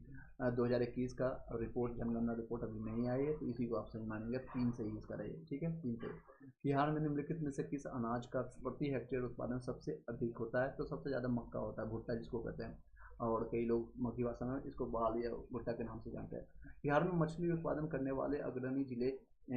[SPEAKER 1] 2021 का रिपोर्ट, जनगणना रिपोर्ट अभी नहीं आई है, तो इसी को आप सही मानेंगे। 3 सही इसका रहेगा, ठीक है, 3 सही। बिहार में निम्नलिखित में से किस अनाज का प्रति हेक्टेयर उत्पादन सबसे अधिक होता है? तो सबसे ज़्यादा मक्का होता है, भुट्टा जिसको कहते हैं, और कई लोग मक्की भाषा में इसको बाल या भुट्टा के नाम से जानते हैं। बिहार में मछली उत्पादन करने वाले अग्रणी जिले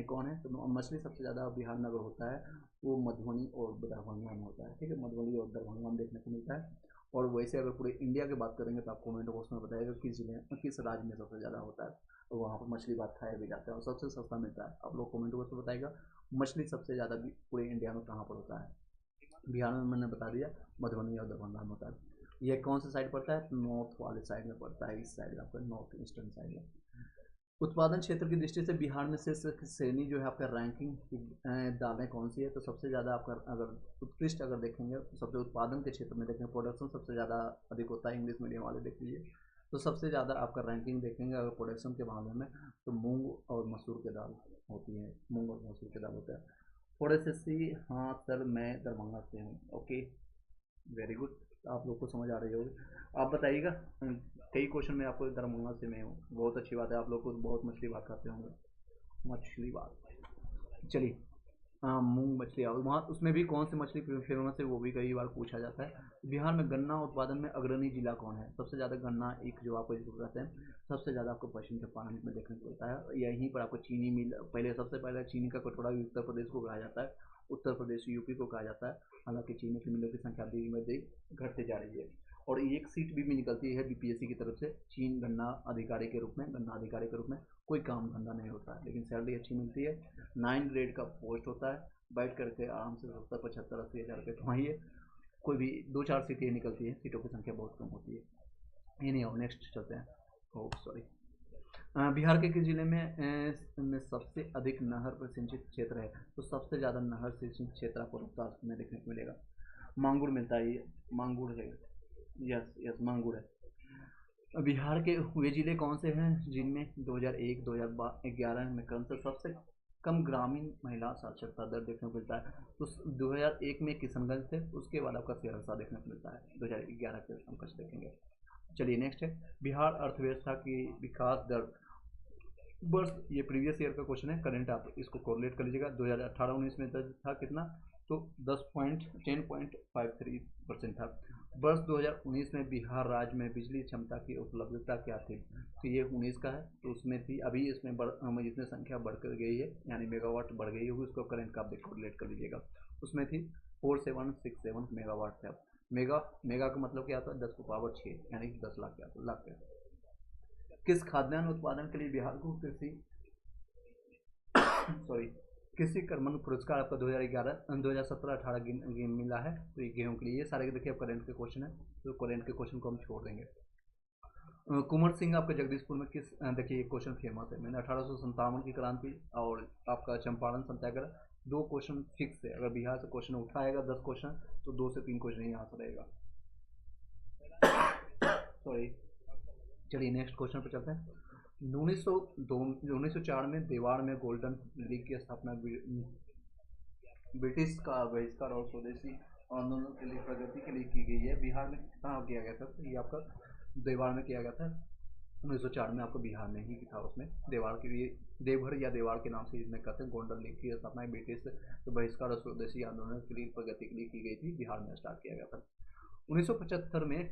[SPEAKER 1] कौन है? तो मछली सबसे ज़्यादा बिहार में अगर होता है वो मधुबनी और दरभंगा में होता है, ठीक है, मधुबनी और दरभंगा में देखने को मिलता है। और वैसे अगर पूरे इंडिया की बात करेंगे तो आप कमेंट बॉक्स में बताइएगा किस जिले किस राज्य में सबसे ज़्यादा होता है, तो वहाँ पर मछली भात खाया भी जाता है और सबसे सस्ता मिलता है। आप लोग कमेंट बॉक्स में बताइएगा मछली सबसे ज़्यादा पूरे इंडिया में कहाँ पर होता है। बिहार में मैंने बता दिया, मधुबनी और दरभंगा में होता है। ये कौन सा साइड पड़ता है? नॉर्थ वाले साइड में पड़ता है, इस साइड आपका नॉर्थ ईस्टर्न साइड में। उत्पादन क्षेत्र की दृष्टि से बिहार में से श्रेणी जो है आपका रैंकिंग दालें कौन सी है? तो सबसे ज़्यादा आपका अगर उत्कृष्ट अगर देखेंगे तो सबसे उत्पादन के क्षेत्र में देखेंगे, प्रोडक्शन सबसे ज़्यादा अधिक होता है, इंग्लिश मीडियम वाले देख लीजिए। तो सबसे ज़्यादा आपका रैंकिंग देखेंगे अगर प्रोडक्शन के मामले में, तो मूंग और मसूर की दाल होती है, मूंग और मसूर की दाल होता है। थोड़े हाँ सर मैं दरभंगा से हूँ। ओके वेरी गुड, आप लोग को समझ आ रही होगी। आप बताइएगा, कई क्वेश्चन में आपको दरभंगा से मैं हूँ, बहुत अच्छी बात है, आप लोग को बहुत मछली भात खाते होंगे, मछली भात। चलिए मूंग मछली और वहाँ उसमें भी कौन सी मछली फेमस है वो भी कई बार पूछा जाता है। बिहार में गन्ना उत्पादन में अग्रणी जिला कौन है? सबसे ज़्यादा गन्ना एक जो आपको जिसको कहते हैं सबसे ज़्यादा आपको पश्चिम चंपारण में देखने को मिलता है। यहीं पर आपको चीनी मिल, पहले सबसे पहले चीनी का कटोरा भी उत्तर प्रदेश को कहा जाता है, उत्तर प्रदेश यूपी को कहा जाता है। हालांकि चीनी की मिलों की संख्या दिन ब दिन घटते जा रही है। और एक सीट भी निकलती है बीपीएससी की तरफ से चीन गन्ना अधिकारी के रूप में। कोई काम धंधा नहीं होता है लेकिन सैलरी अच्छी मिलती है। 9 ग्रेड का पोस्ट होता है। बैठ करके आराम से 70 75 80 हज़ार रुपये कमाइए। कोई भी 2-4 सीटें निकलती हैं, सीटों की संख्या बहुत कम होती है। ये नहीं हो, नेक्स्ट चलते हैं। सॉरी। बिहार के किस जिले में सबसे अधिक नहर पर सिंचित क्षेत्र है? तो सबसे ज़्यादा नहर से सिंचित क्षेत्र आपको रोहतास में देखने को मिलेगा। मांगुर मिलता है, मांगुर है। यस मांगुर है। बिहार के वे जिले कौन से हैं जिनमें 2001-2011 में क्रमशः सबसे कम ग्रामीण महिला साक्षरता दर देखने को मिलता है? तो 2001 में किशनगंज थे, उसके बाद आपका सहरसा देखने को मिलता है। 2011 के अंक देखेंगे। चलिए नेक्स्ट है, बिहार अर्थव्यवस्था की विकास दर वर्ष, ये प्रीवियस ईयर का क्वेश्चन है, करंट आप इसको कोरिलेट कर लीजिएगा। 2018-19 में था कितना? तो 10.53% था। वर्ष 2019 में बिहार राज्य में बिजली क्षमता की उपलब्धता क्या थी? तो ये 19 का है, तो उसमें थी। अभी इसमें जितने संख्या बढ़कर गई है यानी मेगावाट बढ़ गई होगी, उसको करंट का आप कोरिलेट कर लीजिएगा। उसमें थी 4767 मेगावाट था। मेगा का मतलब क्या आता है? 10 को पावर 6 यानी कि 10 लाख के लाख के। किस खाद्यान्न उत्पादन के लिए बिहार को कृषि कर्मण पुरस्कार आपका 2017-18 मिला है? तो ये गेहूं के लिए। ये सारे देखिए अब करंट के क्वेश्चन है, तो करंट के क्वेश्चन को हम छोड़ देंगे। कुंवर सिंह आपका जगदीशपुर में किस, देखिए ये क्वेश्चन फेमस है। मैंने 1857 की क्रांति और आपका चंपारण सत्याग्रह, 2 क्वेश्चन फिक्स है। अगर बिहार से क्वेश्चन उठाएगा 10 क्वेश्चन, तो 2 से 3 क्वेश्चन यहाँ से रहेगा। सॉरी। चलिए नेक्स्ट क्वेश्चन पर चलते हैं। 1904 में देवाड़ में गोल्डन लीग की स्थापना ब्रिटिश का बहिष्कार और स्वदेशी आंदोलन के लिए प्रगति के लिए की गई है। बिहार में कहाँ किया गया था? तो ये आपका देवाड़ में किया गया था। 1904 में आपको बिहार में ही था। उसमें देवाड़ के लिए, देवघर या देवाड़ के नाम से इसमें कहते हैं, गोल्डन लीग की स्थापना ब्रिटिश बहिष्कार और स्वदेशी आंदोलन के लिए प्रगति के लिए की गई थी। बिहार में स्टार्ट किया गया था। 1875 में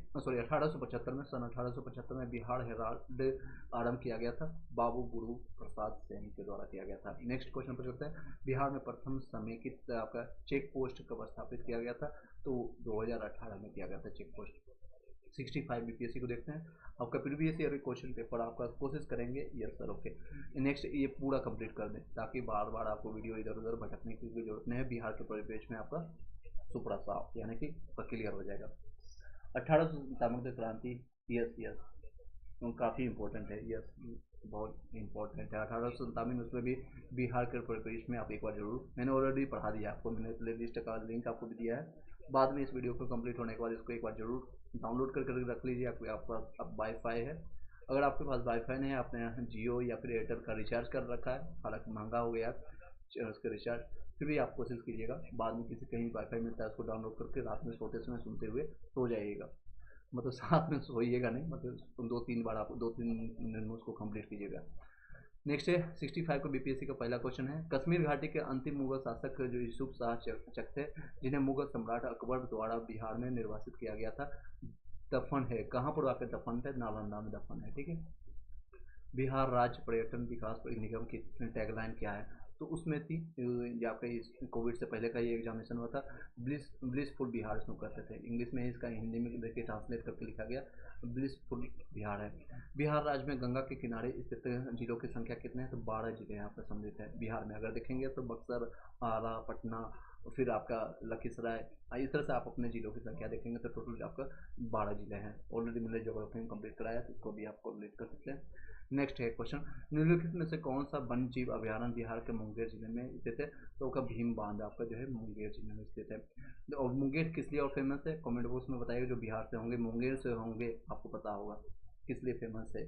[SPEAKER 1] सन 1875 में बिहार हेराल्ड आरंभ किया गया था। बाबू गुरु प्रसाद सैनी के द्वारा किया गया था। नेक्स्ट क्वेश्चन पर चलते हैं। बिहार में प्रथम समेकित आपका चेक पोस्ट कब स्थापित किया गया था? तो 2018 में किया गया था चेक पोस्ट। 65 बीपीएससी को देखते हैं। आपका प्रीवियस ईयर क्वेश्चन पेपर आपका कोशिश करेंगे। Yes sir, okay. नेक्स्ट ये पूरा कंप्लीट कर दें ताकि बार बार आपको वीडियो इधर उधर भटकने की कोई जरूरत नहीं है। बिहार के परिवेश में आपका सुपड़ा साफ यानी कि क्लियर हो जाएगा। 1857 की क्रांति, यस काफ़ी इम्पोर्टेंट है। यस बहुत इम्पोर्टेंट है 1857 में। उसमें भी बिहार के परिवेश में आप एक बार जरूर, मैंने ऑलरेडी पढ़ा दिया आपको, मैंने प्ले लिस्ट का लिंक आपको भी दिया है। बाद में इस वीडियो को कंप्लीट होने के बाद इसको एक बार जरूर डाउनलोड करके रख लीजिए। आपके पास अब वाईफाई है। अगर आपके पास वाईफाई नहीं है, आपने जियो या फिर एयरटेल का रिचार्ज कर रखा है, हालांकि महंगा हो गया उसका रिचार्ज, फिर भी आप कोशिश कीजिएगा। बाद में किसी कहीं वाईफाई मिलता है उसको डाउनलोड करके रात में सोते समय सुनते हुए सो जाइएगा। मतलब साथ में सोइएगा नहीं, मतलब 2-3 बार आप 2-3 मिनट में उसको कंप्लीट कीजिएगा। नेक्स्ट है 65 को बीपीएससी का पहला क्वेश्चन है। कश्मीर घाटी के अंतिम मुगल शासक जो यूसुफ शाह चक थे, जिन्हें मुगल सम्राट अकबर द्वारा बिहार में निर्वासित किया गया था, दफन है कहाँ पर? आपके दफन है नालंदा में दफन है। ठीक है। बिहार राज्य पर्यटन विकास निगम की टैगलाइन क्या है? तो उसमें थी, जो आपका इस कोविड से पहले का ये एग्जामिनेशन हुआ था, ब्लिसफुल बिहार इसमें कहते थे। इंग्लिश में इसका हिंदी में देखिए ट्रांसलेट करके लिखा गया, ब्लिसफुल बिहार है। बिहार राज्य में गंगा के किनारे स्थित जिलों की संख्या कितने हैं? तो 12 जिले यहाँ पर सम्मिलित है बिहार में। अगर देखेंगे तो बक्सर, आरा, पटना, फिर आपका लखीसराय, इस तरह से आप अपने जिलों की संख्या देखेंगे तो टोटल आपका 12 जिले हैं। ऑलरेडी मैंने ज्योग्राफी में कंप्लीट कराया, तो इसको भी आप कंप्लीट कर सकते हैं। नेक्स्ट है क्वेश्चन, निम्नलिखित में से कौन सा वन्य जीव अभ्यारण्य बिहार के मुंगेर जिले में स्थित है? तो का भीम बांध आपका जो है मुंगेर जिले में स्थित है। और मुंगेर किस लिए और फेमस है? कमेंट बॉक्स में बताइएगा। जो बिहार से होंगे, मुंगेर से होंगे, आपको पता होगा किस लिए फेमस है।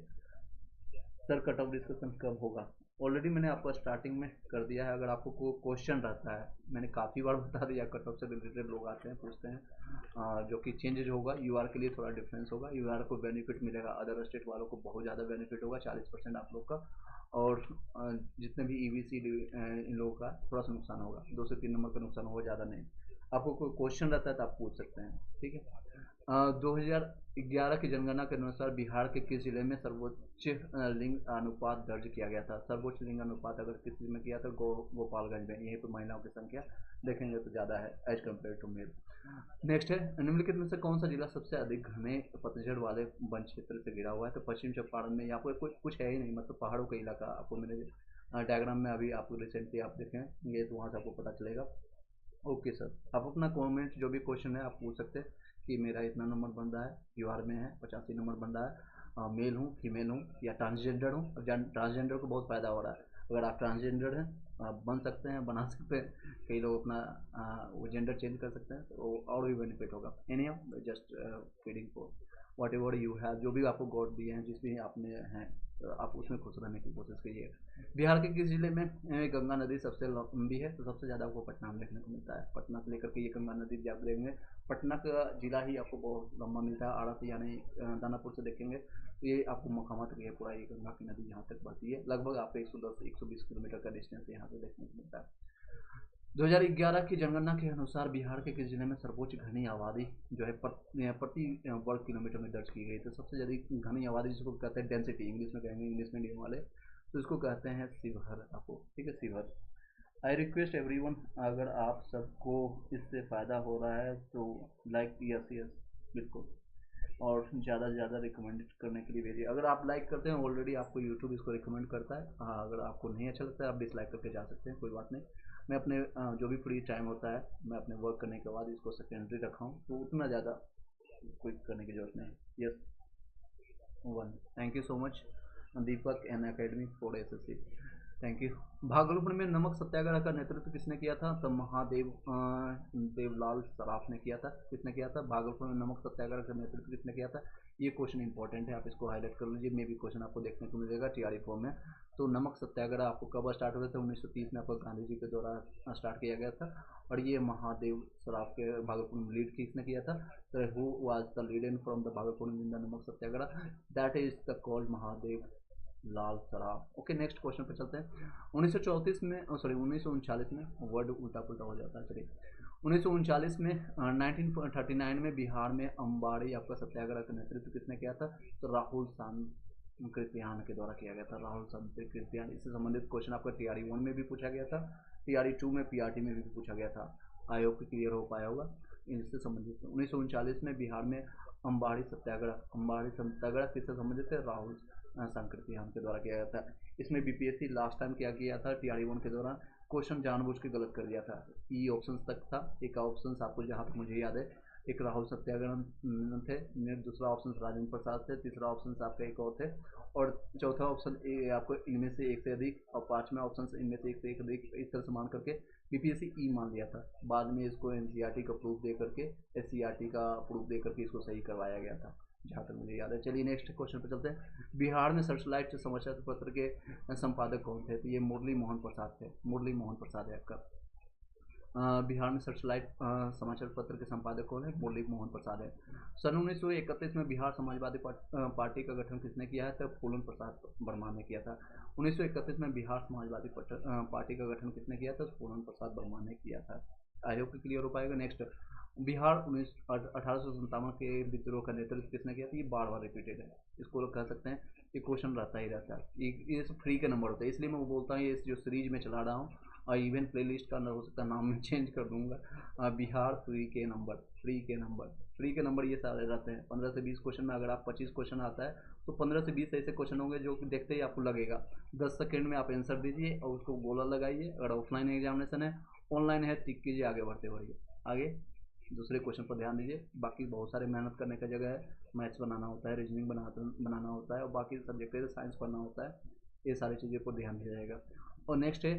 [SPEAKER 1] सर कट ऑफ डिस्कशन कब होगा? ऑलरेडी मैंने आपको स्टार्टिंग में कर दिया है। अगर आपको कोई क्वेश्चन रहता है, मैंने काफ़ी बार बता दिया, कट ऑफ से रिलेटेड लोग आते हैं पूछते हैं, जो कि चेंज होगा। यूआर के लिए थोड़ा डिफरेंस होगा, यूआर को बेनिफिट मिलेगा, अदर स्टेट वालों को बहुत ज़्यादा बेनिफिट होगा, 40% आप लोग का। और जितने भी ईवीसी इन लोगों का थोड़ा सा नुकसान होगा, 2 से 3 नंबर का नुकसान होगा, ज़्यादा नहीं। आपको कोई क्वेश्चन रहता है तो आप पूछ सकते हैं। ठीक है। 2011 की जनगणना के अनुसार बिहार के किस जिले में सर्वोच्च लिंग अनुपात दर्ज किया गया था? सर्वोच्च लिंग अनुपात अगर किस जिले में किया था? गोपालगंज में। यहीं पर महिलाओं की संख्या देखेंगे तो ज़्यादा है as compare to male. Next है, निम्नलिखित में से कौन सा जिला सबसे अधिक घने पतझड़ वाले वन क्षेत्र से घिरा हुआ है? तो पश्चिम चंपारण में। यहाँ पर कुछ है ही नहीं, मतलब पहाड़ों का इलाका। आपको मैंने डायग्राम में अभी आपको रिसेंटली आप देखेंगे तो वहाँ से आपको पता चलेगा। ओके सर, आप अपना कमेंट जो भी क्वेश्चन है आप पूछ सकते हैं कि मेरा इतना नंबर बन रहा है, बिहार में है 85 नंबर बन रहा है, मेल हूँ फीमेल हूँ या ट्रांसजेंडर हूँ। ट्रांसजेंडर को बहुत फ़ायदा हो रहा है, अगर आप ट्रांसजेंडर हैं आप बन सकते हैं, बना सकते हैं। कई लोग अपना वो जेंडर चेंज कर सकते हैं तो और भी बेनिफिट होगा। Any just feeding for what ever you have, जो भी आपको गॉड दिए हैं, जिस भी आपने हैं आप उसमें खुश रहने की कोशिश कीजिए। बिहार के किस जिले में गंगा नदी सबसे लंबी है? तो सबसे ज़्यादा आपको पटना में देखने को मिलता है। पटना से लेकर के ये गंगा नदी आप देखेंगे, पटना का जिला ही आपको बहुत लंबा मिलता है। आड़ा से यानी दानापुर से देखेंगे तो ये आपको मकामा तक ये पूरा ये गंगा की नदी यहाँ तक बढ़ती है। लगभग आपको 110-120 किलोमीटर का डिस्टेंस यहाँ से देखने को मिलता है। 2011 की जनगणना के अनुसार बिहार के किस जिले में सर्वोच्च घनी आबादी जो है प्रति वर्ग किलोमीटर में दर्ज की गई? तो सबसे ज़्यादा घनी आबादी जिसको कहते हैं डेंसिटी, इंग्लिश में कहेंगे इंग्लिश मीडियम वाले, तो इसको कहते हैं शिवहर। आपको ठीक है, शिवहर। आई रिक्वेस्ट एवरीवन, अगर आप सबको इससे फ़ायदा हो रहा है तो लाइक, यस यस बिल्कुल, और ज़्यादा से ज़्यादा रिकमेंड करने के लिए भेजिए। अगर आप लाइक करते हैं ऑलरेडी आपको यूट्यूब इसको रिकमेंड करता है। हाँ, अगर आपको नहीं अच्छा लगता है आप डिसलाइक करके जा सकते हैं, कोई बात नहीं। मैं अपने जो भी फ्री टाइम होता है मैं अपने वर्क करने के बाद इसको सेकेंडरी रखा हूँ, तो उतना ज़्यादा कोई करने की ज़रूरत नहीं। Yes one, thank you so much Deepak N academy for SSC, thank you. Bhagalpur में नमक सत्याग्रह का नेतृत्व किसने किया था? तो महादेव देवलाल सराफ ने किया था। किसने किया था? भागलपुर में नमक सत्याग्रह का नेतृत्व किसने किया था? ये क्वेश्चन इंपॉर्टेंट है, आप इसको हाईलाइट कर लीजिए। मे भी क्वेश्चन आपको देखने को मिलेगा टीआरई फॉर्म में। तो नमक सत्याग्रह आपको कब स्टार्ट हुआ था? 1930 में आपको गांधी जी के द्वारा स्टार्ट किया गया था। और ये महादेव सराफ के भागलपुर में लीड किसने किया था? तो who was the leader from the Bhagalpur in the namak Satyagraha? That is the called Mahadev Lal Saraf. Okay, next question पे चलते हैं। 1934 में, सॉरी 1939 में, वर्ड उल्टा पुल्टा हो जाता है, चलिए। 1939 में 1939 में बिहार में अम्बाड़ी आपका सत्याग्रह का नेतृत्व किसने किया था? तो राहुल सांकृत्यान के द्वारा किया गया था। राहुल सांकृत्यान। इससे संबंधित क्वेश्चन आपका टीआरई 1 में भी पूछा गया था, टीआरई 2 में, पीआरटी में भी पूछा गया था। आई होप क्लियर हो पाया होगा इससे संबंधित। 1939 में बिहार में अम्बाड़ी सत्याग्रह किससे संबंधित है? राहुल सांकृत्यान के द्वारा किया गया था। इसमें बीपीएससी लास्ट टाइम क्या किया था टीआरई 1 के दौरान? क्वेश्चन जानबूझ के गलत कर दिया था। ई ऑप्शन तक था, एक ऑप्शन आपको जहाँ तक मुझे याद है, एक राहुल सत्याग्रह थे, दूसरा ऑप्शन राजेंद्र प्रसाद थे, तीसरा ऑप्शन आपका एक और थे, और चौथा ऑप्शन आपको इनमें से एक से अधिक, और पांचवा ऑप्शन इनमें से एक अधिक, इस तरह से मान करके बीपीएससी ई मान लिया था। बाद में इसको एनसीईआरटी का प्रूफ दे करके, एससीईआरटी का प्रूफ दे करके इसको सही करवाया गया था, जहाँ तक मुझे याद है। चलिए नेक्स्ट क्वेश्चन पर चलते हैं। बिहार में सर्चलाइट समाचार पत्र के संपादक कौन थे? तो ये मुरली मोहन प्रसाद थे। मुरली मोहन प्रसाद है आपका। बिहार में सर्चलाइट समाचार पत्र के संपादक कौन है? मुरली मोहन प्रसाद है। सन 1931 में बिहार समाजवादी पार्टी का गठन किसने किया है? तो फूलन प्रसाद बर्मा ने किया था। 1931 में बिहार समाजवादी पार्टी का गठन किसने किया था? फूलन प्रसाद बर्मा ने किया था। आई होप क्लियर हो पाएगा। नेक्स्ट, बिहार 1857 के विद्रोह का नेतृत्व किसने किया था? ये बार बार रिपीटेड है, इसको लोग कह सकते हैं ये क्वेश्चन रहता ही रहता है। ये सब फ्री के नंबर होते हैं, इसलिए मैं बोलता हूँ ये जो सीरीज में चला रहा हूँ, और इवन प्लेलिस्ट का हो सकता है नाम मैं चेंज कर दूंगा। बिहार फ्री के नंबर ये सारे रहते हैं। 15 से 20 क्वेश्चन में अगर आप 25 क्वेश्चन आता है तो 15 से 20 ऐसे क्वेश्चन होंगे जो देखते ही आपको लगेगा 10 सेकेंड में आप आंसर दीजिए और उसको गोला लगाइए। अगर ऑफलाइन एग्जामिनेशन है, ऑनलाइन है, टिक कीजिए, आगे बढ़ते बढ़िए। आगे दूसरे क्वेश्चन पर ध्यान दीजिए। बाकी बहुत सारे मेहनत करने का जगह है, मैथ्स बनाना होता है, रीजनिंग बनाना होता है, और बाकी सब्जेक्ट है साइंस पढ़ना होता है, ये सारी चीज़ों पर ध्यान दिया जाएगा। और नेक्स्ट है,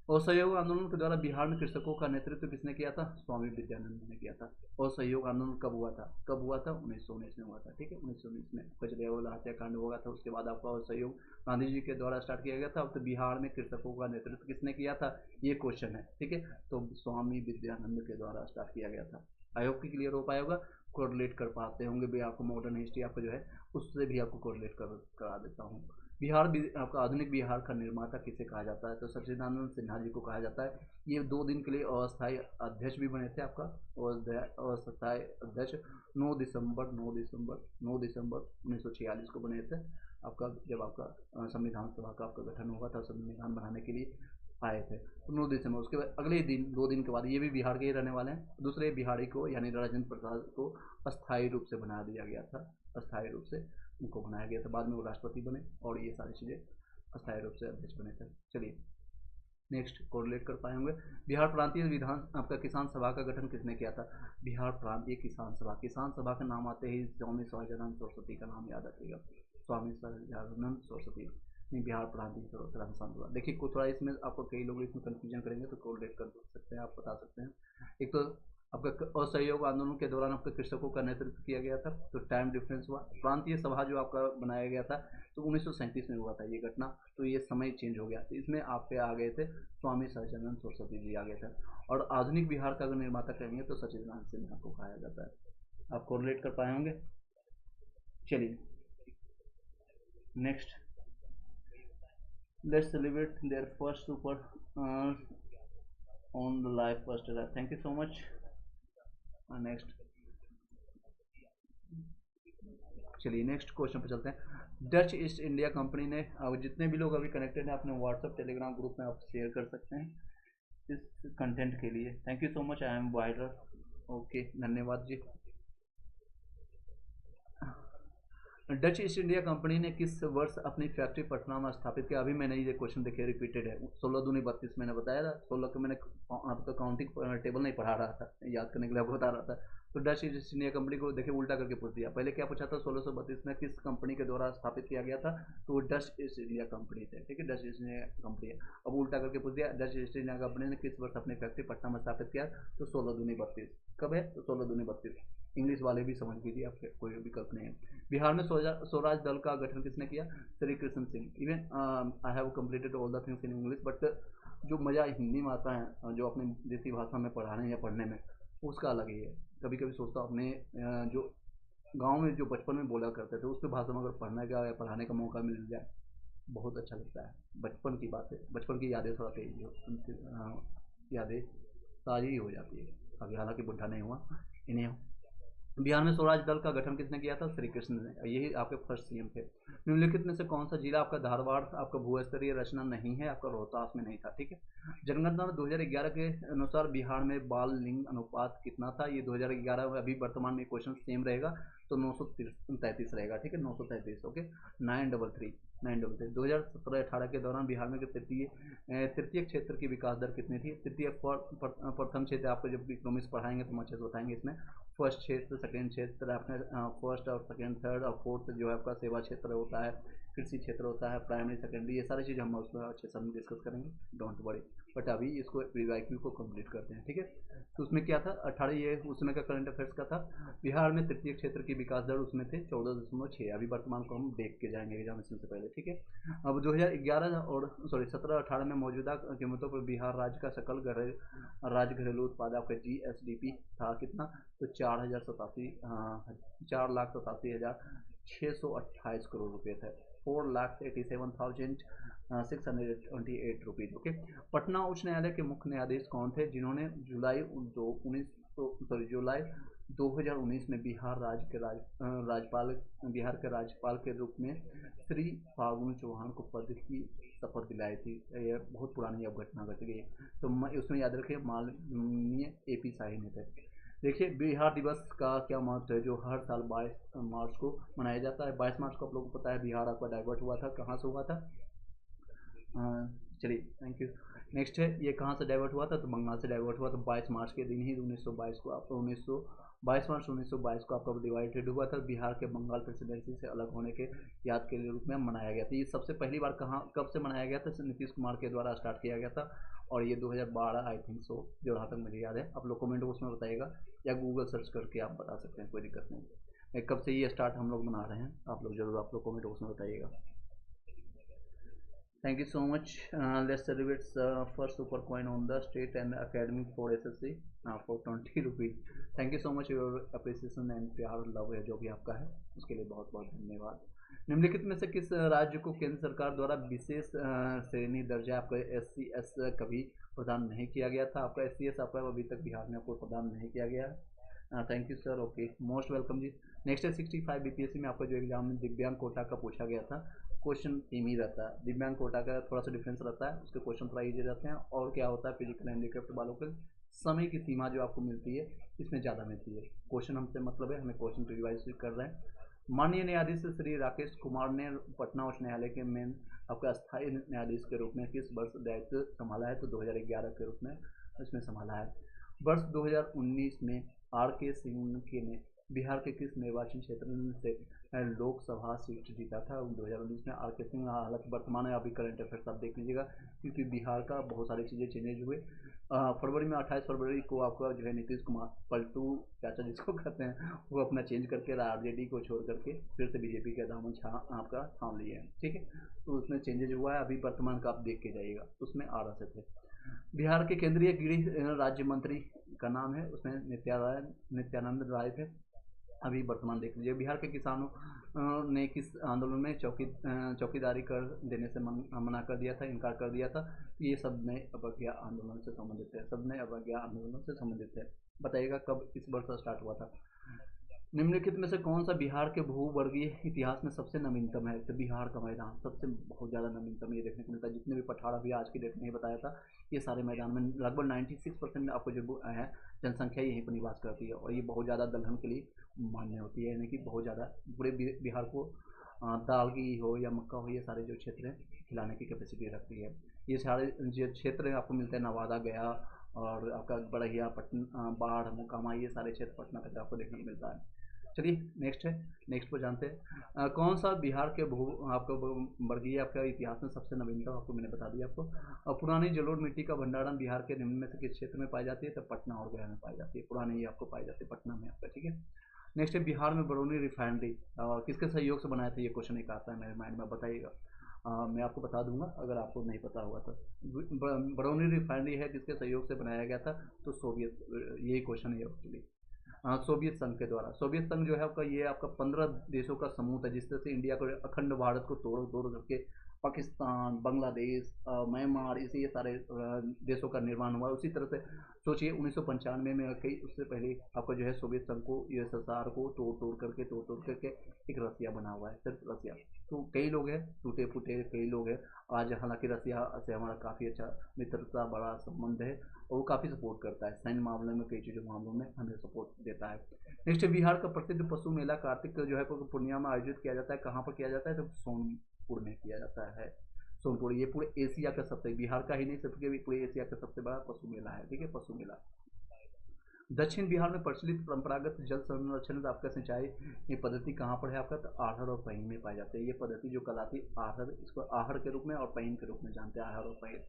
[SPEAKER 1] असहयोग आंदोलन के द्वारा बिहार में कृषकों का नेतृत्व किसने किया था? स्वामी विद्यानंद ने किया था। असहयोग आंदोलन कब हुआ था? 1919 में हुआ था। ठीक है, 1919 में कचरेवाला हत्याकांड हुआ था, उसके बाद आपका असहयोग गांधी जी के द्वारा स्टार्ट किया गया था। तो बिहार में कृषकों का नेतृत्व किसने किया था, ये क्वेश्चन है। ठीक है, तो स्वामी विद्यानंद के द्वारा स्टार्ट किया गया था। आई होप क्लियर हो पाया होगा। कोरिलेट कर पाते होंगे भी, आपको मॉडर्न हिस्ट्री आपको जो है उससे भी आपको कोरिलेट करा देता हूँ। बिहार आपका आधुनिक बिहार का निर्माता किसे कहा जाता है? तो सच्चिदानंद सिन्हा जी को कहा जाता है। ये 2 दिन के लिए अस्थायी अध्यक्ष भी बने थे आपका, अस्थायी अध्यक्ष 9 दिसंबर 1946 को बने थे आपका, जब आपका संविधान सभा का आपका गठन हुआ था, संविधान बनाने के लिए आए थे। तो 9 दिसंबर, उसके बाद अगले दिन 2 दिन के बाद ये भी बिहार के ही रहने वाले हैं। दूसरे बिहारी को यानी राजेंद्र प्रसाद को अस्थायी रूप से बना दिया गया था, अस्थायी रूप से उनको बनाया गया था। बाद में वो राष्ट्रपति बने और ये सारी चीज़ें अस्थायी रूप से अध्यक्ष बने थे। चलिए नेक्स्ट कोरिलेट कर पाए होंगे। बिहार प्रांतीय विधान आपका किसान सभा का गठन किसने किया था? बिहार प्रांतीय किसान सभा, किसान सभा का नाम आते ही स्वामी सहजानंद सरस्वती का नाम याद रखिएगा, स्वामी सहजानंद सरस्वती, नहीं बिहार प्रांतीय किसान सभा। देखिए थोड़ा इसमें आपको कई लोग इसमें कंफ्यूजन करेंगे तो कोरिलेट कर सकते हैं, आप बता सकते हैं। एक तो आपका असहयोग आंदोलन के दौरान आपका कृषकों का नेतृत्व किया गया था, तो टाइम डिफरेंस हुआ। प्रांतीय सभा जो आपका बनाया गया था तो 1937 में हुआ था ये घटना, तो ये समय चेंज हो गया, तो इसमें आपके आ गए थे स्वामी सहजानंद सरस्वती जी आ गए थे। और आधुनिक बिहार का अगर निर्माता कहेंगे तो सच्चिदानंद सिन्हा को कहा जाता है। आप कोरिलेट कर पाए होंगे। चलिए next, let's celebrate their first super on the life first. Thank you so much. Next, चलिए नेक्स्ट क्वेश्चन पर चलते हैं। डच ईस्ट इंडिया कंपनी ने, अब जितने भी लोग अभी कनेक्टेड हैं अपने व्हाट्सएप टेलीग्राम ग्रुप में आप शेयर कर सकते हैं इस कंटेंट के लिए। Thank you so much, I am wider. Okay, धन्यवाद जी। डच ईस्ट इंडिया कंपनी ने किस वर्ष अपनी फैक्ट्री पटना में स्थापित किया? अभी मैंने ये क्वेश्चन देखिए रिपीटेड है, 16 दूनी 32 मैंने बताया था, 16 को मैंने आपका काउंटिंग टेबल नहीं पढ़ा रहा था, याद करने के लिए आपको बता रहा था। तो डच ईस्ट इंडिया कंपनी को देखिए उल्टा करके पूछ दिया। पहले क्या पूछा था? 1632 में किस कंपनी के द्वारा स्थापित किया गया था? तो वो डच ईस्ट इंडिया कंपनी थे, ठीक है, डच ईस्ट इंडिया कंपनी है। अब उल्टा करके पूछ दिया, डच ईस्ट इंडिया कंपनी ने किस वर्ष अपनी फैक्ट्री पटना में स्थापित किया? तो 16 दूनी 32। कब है? तो 16 दूनी 32। इंग्लिश वाले भी समझ लीजिए, आपके कोई विकल्प नहीं है। बिहार में स्वराज दल का गठन किसने किया? Shri Krishna Singh. Even I have completed all the things in English, but जो मज़ा हिंदी में आता है, जो अपनी देसी भाषा में पढ़ाने या पढ़ने में, उसका अलग ही है। कभी कभी सोचता हूँ अपने जो गांव में जो बचपन में बोला करते थे उस भाषा में अगर पढ़ने का या पढ़ाने का मौका मिल जाए, बहुत अच्छा लगता है। बचपन की बातें, बचपन की यादें थोड़ा यादें ताज़ी हो जाती है। अभी हालांकि बुढ़ा नहीं हुआ, इन्हें। बिहार में स्वराज दल का गठन किसने किया था? श्री कृष्ण ने, यही आपके फर्स्ट सीएम थे। निम्नलिखित में से कौन सा जिला आपका धारवाड़ आपका भूस्तरीय रचना नहीं है? आपका रोहतास में नहीं था, ठीक है। जनगणना 2011 के अनुसार बिहार में बाल लिंग अनुपात कितना था? ये 2011 में, अभी वर्तमान में क्वेश्चन सेम रहेगा, तो 933 रहेगा, ठीक है, 933। ओके, 933 2017-18 के दौरान बिहार में तृतीय क्षेत्र की विकास दर कितनी थी? तृतीय प्रथम क्षेत्र आपको जब इकोनॉमिक्स पढ़ाएंगे तो अच्छे से बताएंगे। इसमें फर्स्ट क्षेत्र, सेकेंड क्षेत्र, अपने फर्स्ट और सेकेंड, थर्ड और फोर्थ जो है आपका सेवा क्षेत्र होता है, कृषि क्षेत्र होता है, प्राइमरी सेकेंडरी, ये सारी चीज़ें हम उसमें अच्छे से हम डिस्कस करेंगे, डोंट वरी। बट अभी इसको रिवाइक्यू को कंप्लीट करते हैं, ठीक है। तो उसमें क्या था? 18, ये उसमें का करंट अफेयर्स का था। बिहार में तृतीय क्षेत्र की विकास दर उसमें थे 14.6। अभी वर्तमान को हम देख के जाएंगे एग्जामिनेशन से पहले, ठीक है। अब 2011 और 17-18 में मौजूदा कीमतों पर बिहार राज्य का सकल राज्य घरेलू उत्पाद आपका GSDP था कितना? तो 4,87,628 करोड़ रुपये थे, 4,87,628 रुपीज़। ओके। पटना उच्च न्यायालय के मुख्य न्यायाधीश कौन थे जिन्होंने जुलाई 2019 में बिहार के राज्यपाल के रूप में श्री फागुन चौहान को पद की शपथ दिलाई थी? यह बहुत पुरानी अब घटना घट गई, तो उसमें याद रखिए माननीय AP शाही ने थे। देखिए बिहार दिवस का क्या महत्व है, जो हर साल 22 मार्च को मनाया जाता है। 22 मार्च को आप लोगों को पता है बिहार आपका डाइवर्ट हुआ था, कहाँ से हुआ था? चलिए थैंक यू। नेक्स्ट है, ये कहाँ से डाइवर्ट हुआ था? तो बंगाल से डाइवर्ट हुआ था। 22 मार्च के दिन ही 1922 को आपका 22 मार्च 1922 को आपका डिवाइडेड हुआ था। बिहार के बंगाल प्रेसिडेंसी से अलग होने के याद के रूप में मनाया गया था। ये सबसे पहली बार कहाँ कब से मनाया गया था? नीतीश कुमार के द्वारा स्टार्ट किया गया था, और ये 2012 आई थिंक सो, जो जहाँ तक मुझे याद है। आप लोग कमेंट बॉक्स में बताइएगा या गूगल सर्च करके आप बता सकते हैं, कोई दिक्कत नहीं। कब से ये स्टार्ट हम लोग मना रहे हैं, आप लोग जरूर आप लोग कमेंट बॉक्स में बताइएगा। Thank you so much. Let's celebrate first super coin on the state and academic for SSC for 20 rupees. Thank you so much your appreciation and प्यार लव है जो भी आपका है, उसके लिए बहुत बहुत धन्यवाद। निम्नलिखित में से किस राज्य को केंद्र सरकार द्वारा विशेष श्रेणी दर्जा आपका SC/S कभी प्रदान नहीं किया गया था? आपका SC/S आपका अभी तक बिहार में आपको प्रदान नहीं किया गया है। Thank you sir, okay, most welcome ji. Next है 65 BPSC में आपका जो एग्जाम में दिव्यांग कोटा का पूछा गया था, क्वेश्चन सेम ही रहता है। दिव्यांग कोटा का थोड़ा सा डिफरेंस रहता है, उसके क्वेश्चन थोड़ा ईजी रहते हैं। और क्या होता है, फिजिकल हैंडीक्राफ्ट वालों के समय की सीमा जो आपको मिलती है इसमें ज़्यादा मिलती है। क्वेश्चन हमसे मतलब है, हमें क्वेश्चन को रिवाइज कर रहे हैं। माननीय न्यायाधीश श्री राकेश कुमार ने पटना उच्च न्यायालय के मेन आपका स्थायी न्यायाधीश के रूप में किस वर्ष दायित्व संभाला है? तो 2011 के रूप में इसमें संभाला है। वर्ष 2019 में R.K. सिंह ने बिहार के किस निर्वाचन क्षेत्र से लोकसभा सीट जीता था? 2019 में R.K. सिंह, हालांकि वर्तमान में अभी करंट अफेयर्स आप देख लीजिएगा, क्योंकि बिहार का बहुत सारी चीज़ें चेंजेज हुए। फरवरी में 28 फरवरी को आपका जो है नीतीश कुमार पलटू चाचा जिसको कहते हैं, वो अपना चेंज करके RJD को छोड़ करके फिर से बीजेपी का दामन आपका थाम लिए हैं, ठीक है। तो उसमें चेंजेज हुआ है, अभी वर्तमान का आप देख के जाइएगा, उसमें आ रहे थे। बिहार के केंद्रीय गृह राज्य मंत्री का नाम है, उसमें नित्यानंद राय थे। अभी वर्तमान देख लीजिए, बिहार के किसानों ने किस आंदोलन में चौकीदारी कर देने से मना कर दिया था, इनकार कर दिया था? ये सब नए अवज्ञा आंदोलन से संबंधित है, सब नए अवज्ञा आंदोलन से संबंधित है। बताइएगा कब, किस वर्ष स्टार्ट हुआ था? निम्नलिखित में से कौन सा बिहार के भूवर्गीय इतिहास में सबसे नवीनतम है? तो बिहार का मैदान सबसे बहुत ज़्यादा नवीनतम ये देखने को मिलता है। जितने भी पठार अभी आज की डेट में ही बताया था, ये सारे मैदान में लगभग 96% आपको जो है जनसंख्या यहीं पर निवास करती है, और ये बहुत ज़्यादा दलहन के लिए मान्य होती है, यानी कि बहुत ज़्यादा पूरे बिहार को दाल की हो या मक्का हो, ये सारे जो क्षेत्र हैं खिलाने की कैपेसिटी रखती है। ये सारे जो क्षेत्र आपको मिलते हैं नवादा, गया और आपका बड़हिया, पटना, बाढ़, मोकामा, ये सारे क्षेत्र पटना तक आपको देखने को मिलता है। चलिए नेक्स्ट है, नेक्स्ट पर जानते हैं। कौन सा बिहार के भू आपका वर्गीय आपका इतिहास में सबसे नवीनतम आपको मैंने बता दिया आपको। पुरानी जलोढ़ मिट्टी का भंडारण बिहार के निम्न में से किस क्षेत्र में पाई जाती है? तो पटना और गया में पाई जाती है। पुरानी ही आपको पाई जाती है पटना में आपका, ठीक है। नेक्स्ट है, बिहार में बरौनी रिफाइनरी किसके सहयोग से बनाया था? ये क्वेश्चन एक आता है मेरे माइंड में, बताइएगा। मैं आपको बता दूंगा अगर आपको नहीं पता होगा तो। बरौनी रिफाइनरी है किसके सहयोग से बनाया गया था? तो सोवियत, यही क्वेश्चन है एक्चुअली। सोवियत संघ के द्वारा। सोवियत संघ जो है आपका, ये आपका 15 देशों का समूह था, जिस तरह से इंडिया को अखंड भारत को तोड़ तोड़ करके पाकिस्तान, बांग्लादेश, म्यांमार, इसी ये सारे देशों का निर्माण हुआ। उसी तरह से सोचिए 1995 में कई, उससे पहले आपका जो है सोवियत संघ को, USSR को तोड़ तोड़ करके एक रसिया बना हुआ है, सिर्फ रसिया। तो कई लोग हैं टूटे फूटे, कई लोग हैं आज, हालांकि रसिया से हमारा काफ़ी अच्छा मित्रता, बड़ा संबंध है, और वो काफ़ी सपोर्ट करता है सैन्य मामले में, कई चीज़ों मामलों में हमें सपोर्ट देता है। नेक्स्ट, बिहार का प्रसिद्ध पशु मेला कार्तिक जो है पूर्णिया में आयोजित किया जाता है। कहाँ पर किया जाता है? तो सोनपुर में किया जाता है। सोनपुर, ये पूरे एशिया का सबसे, बिहार का ही नहीं सिर्फ पूरे एशिया का सबसे बड़ा पशु मेला है, ठीक है, पशु मेला। दक्षिण बिहार में प्रचलित परंपरागत जल संरक्षण आपका सिंचाई ये पद्धति कहाँ पर है आपका? तो आहर और पहीन में पाई जाती है। ये पद्धति जो कहलाती आहर, इसको आहर के रूप में और पहीन के रूप में जानते हैं, आहर और पहीन।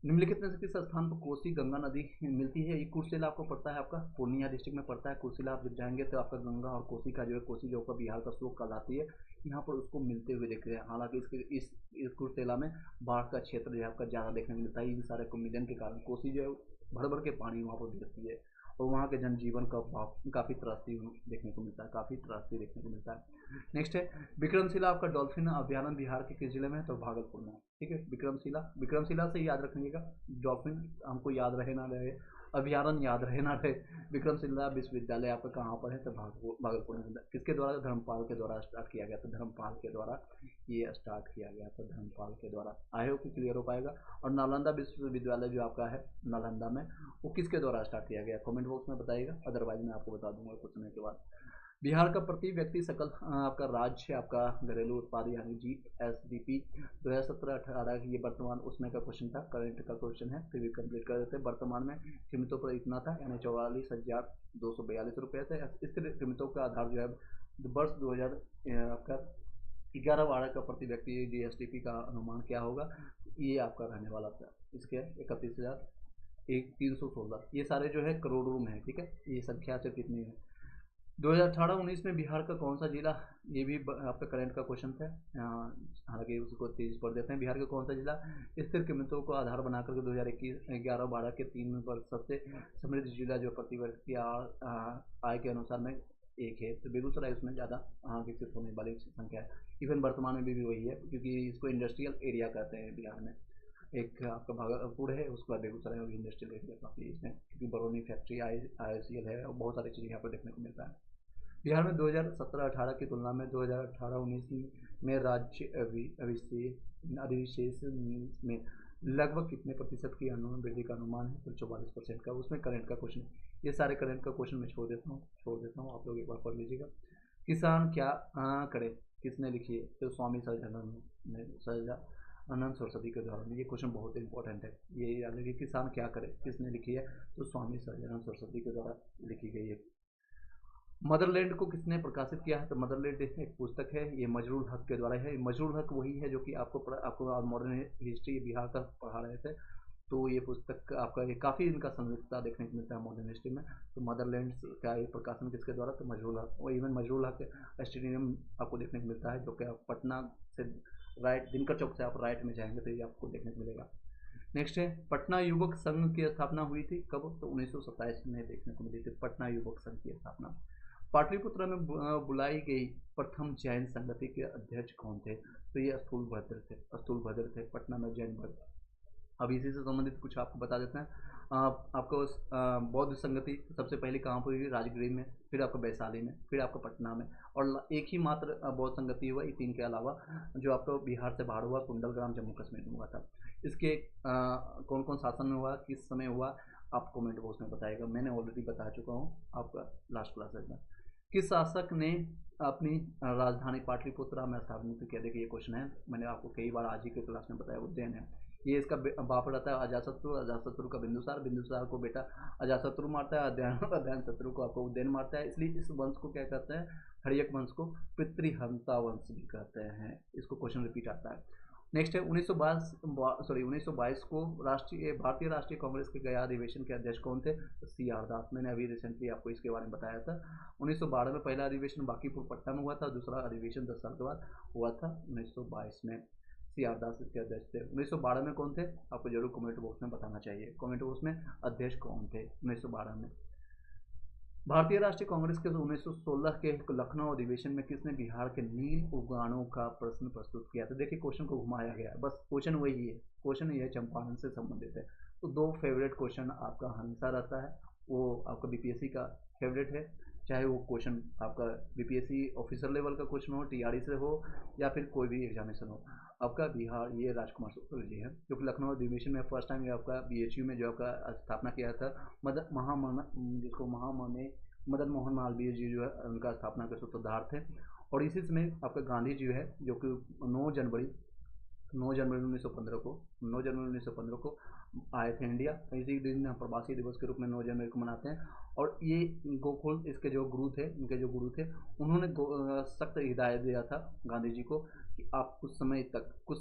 [SPEAKER 1] निम्नलिखित में से किस स्थान पर कोसी गंगा नदी मिलती है? ये कुर्सेला आपको पड़ता है, आपका पूर्णिया डिस्ट्रिक्ट में पड़ता है कुर्सेला। आप जब जाएंगे तो आपका गंगा और कोसी का जो है, कोसी जो आपका बिहार का स्रोत कहलाती है, यहाँ पर उसको मिलते हुए देख रहे हैं। हालांकि इस कुर्सेला में बाढ़ का क्षेत्र जो है आपका ज़्यादा देखने को मिलता है। इन सारे मिलन के कारण कोसी जो है भर भर के पानी वहाँ पर गिरती है, और वहाँ के जनजीवन का काफ़ी त्रासदी देखने को मिलता है, काफ़ी त्रासदी देखने को मिलता है। नेक्स्ट है, विक्रमशिला आपका डॉल्फिन अभ्यारण्य बिहार के किस जिले में है? तो भागलपुर में, ठीक है। विक्रमशिला, विक्रमशिला से याद रखिएगा, डॉल्फिन हमको याद रहे ना रहे, अभ्यारण्य याद रहे ना रहे। विक्रमशिला विश्वविद्यालय आपका कहाँ पर है? तो भागलपुर में। किसके द्वारा? धर्मपाल के द्वारा स्टार्ट किया गया था, धर्मपाल के द्वारा ये स्टार्ट किया गया था, धर्मपाल के द्वारा। आई होप कि क्लियर हो पाएगा। और नालंदा विश्वविद्यालय जो आपका है नालंदा में, वो किसके द्वारा स्टार्ट किया गया? कमेंट बॉक्स में बताइएगा, अदरवाइज मैं आपको बता दूंगा कुछ समय के बाद। बिहार का प्रति व्यक्ति सकल आपका राज्य आपका घरेलू उत्पाद यानी GSDP 2017-18 ये वर्तमान उसमें का क्वेश्चन था, करंट का क्वेश्चन है, फिर भी कंप्लीट कर देते हैं। वर्तमान में कीमतों पर इतना था, यानी 44,242 रुपये थे। इस कीमतों का आधार जो है वर्ष 2000 आपका 11-12 का प्रति व्यक्ति GSDP का अनुमान क्या होगा? ये आपका रहने वाला था, इसके 31,316। ये सारे जो है करोड़ों में है, ठीक है। ये संख्या से कितनी है? 2018-19 में बिहार का कौन सा जिला, ये भी आपका करंट का क्वेश्चन था, हालांकि उसको तेज पढ़ देते हैं। बिहार का कौन सा जिला स्थिर कीमतों को आधार बनाकर 2021 11-12 के 3 वर्ष सबसे समृद्ध जिला जो प्रति वर्ष की आय के अनुसार में एक है, तो बेगूसराय उसमें ज़्यादा विकसित होने वाली संख्या है। इवन वर्तमान में भी वही है, क्योंकि इसको इंडस्ट्रियल एरिया कहते हैं बिहार में। एक आपका भागलपुर है, उसके बाद बेगूसराय में भी इंडस्ट्रियल एरिया काफ़ी इसमें, क्योंकि बरौनी फैक्ट्री IOCL है और बहुत सारी चीज़ें यहाँ पर देखने को मिलता है। बिहार में 2017-18 की तुलना में 2018-19 में राज्य अधिविशेष में लगभग कितने प्रतिशत की वृद्धि का अनुमान है? तो 44% का। उसमें करंट का क्वेश्चन, ये सारे करंट का क्वेश्चन मैं छोड़ देता हूँ, आप लोग एक बार पढ़ लीजिएगा। किसान क्या करे, किसने लिखी है? तो स्वामी सहजानंद सरस्वती के द्वारा। ये क्वेश्चन बहुत इंपॉर्टेंट है, ये याद रखिए। किसान क्या करे, किसने लिखी है? तो स्वामी सहजानंद सरस्वती के द्वारा लिखी गई है। मदरलैंड को किसने प्रकाशित किया है? तो मदरलैंड एक पुस्तक है, ये मजरूल हक के द्वारा है। मजरूल हक वही है जो कि आपको मॉडर्न हिस्ट्री बिहार का पढ़ा रहे थे, तो ये पुस्तक आपका ये काफ़ी इनका संयुक्ता देखने को मिलता है मॉडर्न हिस्ट्री में। तो मदरलैंड का ये प्रकाशन किसके द्वारा? तो मजरूल हक। और इवन मजरूल हक स्टेडियम आपको देखने को मिलता है, जो कि आप पटना से राइट, दिनकर चौक से आप राइट में जाएंगे तो ये आपको देखने को मिलेगा। नेक्स्ट है, पटना युवक संघ की स्थापना हुई थी कब? तो 1927 में देखने को मिली थी पटना युवक संघ की स्थापना। पाटलिपुत्र में बुलाई गई प्रथम जैन संगति के अध्यक्ष कौन थे? तो ये स्थूलभद्र थे पटना में जैन भद्र। अब इसी से संबंधित कुछ आपको बता देते हैं। आपको बौद्ध संगति सबसे पहले कहाँ पर हुई? राजगीर में, फिर आपका वैशाली में, फिर आपका पटना में, और एक ही मात्र बौद्ध संगति हुआ ये तीन के अलावा, जो आपको बिहार से बाहर हुआ, कुंडलग्राम जम्मू कश्मीर में हुआ था। इसके कौन कौन शासन में हुआ, किस समय हुआ, आप कमेंट बॉक्स में बताइएगा। मैंने ऑलरेडी बता चुका हूँ आपका लास्ट क्लास में। किस शासक ने अपनी राजधानी पाटलिपुत्रा में स्थापित किया? देखिए ये क्वेश्चन है, मैंने आपको कई बार आज ही के क्लास में बताया, उज्जैन है। ये इसका बाप रहता है अजातशत्रु का बिंदुसार को बेटा अजातशत्रु मारता है, अजातशत्रु को आपको उज्जैन मारता है। इसलिए इस वंश को क्या कहते हैं? हर्यक वंश को पितृहंता वंश भी कहते हैं। इसको क्वेश्चन रिपीट आता है। नेक्स्ट है 1922 को भारतीय राष्ट्रीय कांग्रेस के गया अधिवेशन के अध्यक्ष कौन थे? CR दास। मैंने अभी रिसेंटली आपको इसके बारे में बताया था। 1912 में पहला अधिवेशन बांकीपुर पट्टा में हुआ था, दूसरा अधिवेशन 10 साल के बाद हुआ था 1922 में। CR दास इसके अध्यक्ष थे। 1912 में कौन थे? आपको जरूर कमेंट बॉक्स में बताना चाहिए, कमेंट बॉक्स में अध्यक्ष कौन थे 1912 में। भारतीय राष्ट्रीय कांग्रेस के 1916 के लखनऊ अधिवेशन में किसने बिहार के नील उगानों का प्रश्न प्रस्तुत किया? तो देखिए क्वेश्चन को घुमाया गया है, बस क्वेश्चन वही है, क्वेश्चन ये चंपारण से संबंधित है। तो दो फेवरेट क्वेश्चन आपका हमेशा रहता है, वो आपका BPSC का फेवरेट है, चाहे वो क्वेश्चन आपका BPSC ऑफिसर लेवल का क्वेश्चन हो, TRE से हो, या फिर कोई भी एग्जामिनेशन हो। आपका बिहार ये राजकुमार शुक्ल जी है, जो कि लखनऊ अधिवेशन में फर्स्ट टाइम आपका BHU में जो आपका स्थापना किया था, मदन मोहन मालवीय जी जो है उनका स्थापना के सूत्रधार थे। और इसी समय आपका गांधी जी है, जो कि 9 जनवरी 1915 को आए थे इंडिया। इसी दिन प्रवासी दिवस के रूप में 9 जनवरी को मनाते हैं। और ये गोकुल इसके जो गुरु थे, उन्होंने सख्त हिदायत दिया था गांधी जी को कि आप कुछ समय तक कम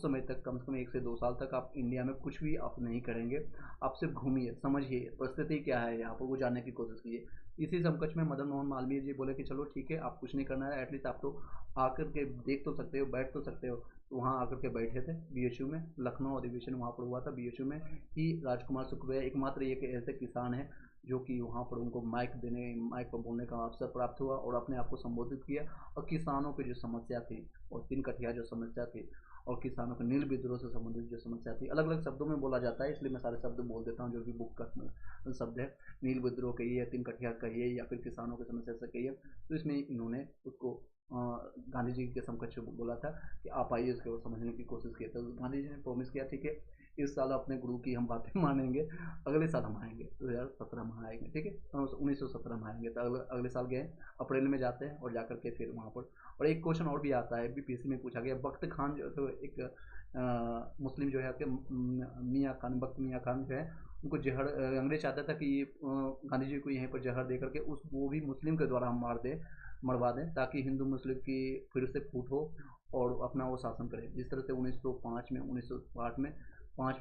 [SPEAKER 1] से कम 1 से 2 साल तक आप इंडिया में कुछ भी आप नहीं करेंगे, आप सिर्फ घूमिए, समझिए परिस्थिति क्या है यहाँ पर, वो जानने की कोशिश कीजिए। इसी समकक्ष में मदन मोहन मालवीय जी बोले कि चलो ठीक है, आप कुछ नहीं करना है, एटलीस्ट आप तो आकर के देख तो सकते हो, बैठ तो सकते हो। तो वहाँ आकर के बैठे थे BHU में, लखनऊ अधिवेशन वहाँ पर हुआ था। BHU में ही राजकुमार शुक्ल एकमात्र एक ऐसे किसान है जो कि वहाँ पर उनको माइक पर बोलने का अवसर प्राप्त हुआ और अपने आप को संबोधित किया। और किसानों की जो समस्या थी, और 3 कठिया जो समस्या थी, और किसानों के नील विद्रोह से संबंधित जो समस्या थी, अलग अलग शब्दों में बोला जाता है, इसलिए मैं सारे शब्द बोल देता हूँ जो भी बुक का शब्द है। नील विद्रोह कहिए, 3 कठिया कहिए, या फिर किसानों की समस्या से कहिए, तो इसमें इन्होंने उसको गांधी जी के समकक्ष बोला था कि आप आइए, उसको समझने की कोशिश की। तो गांधी जी ने प्रॉमिस किया, ठीक है इस साल अपने गुरु की हम बातें मानेंगे, अगले साल हम आएंगे, 2017 में आएंगे, ठीक है 1917 में आएंगे। तो अगले साल गए, अप्रैल में जाते हैं और जाकर के फिर वहाँ पर। और एक क्वेश्चन और भी आता है, BPSC में पूछा गया, बख्त खान जो तो एक मुस्लिम जो है आपके बख्त मियाँ खान जो है, उनको जहर अंग्रेज चाहता था कि गांधी जी को यहीं पर जहर दे करके वो भी मुस्लिम के द्वारा हम मरवा दें, ताकि हिंदू मुस्लिम की फिर से फूट हो और अपना वो शासन करें। जिस तरह से 1905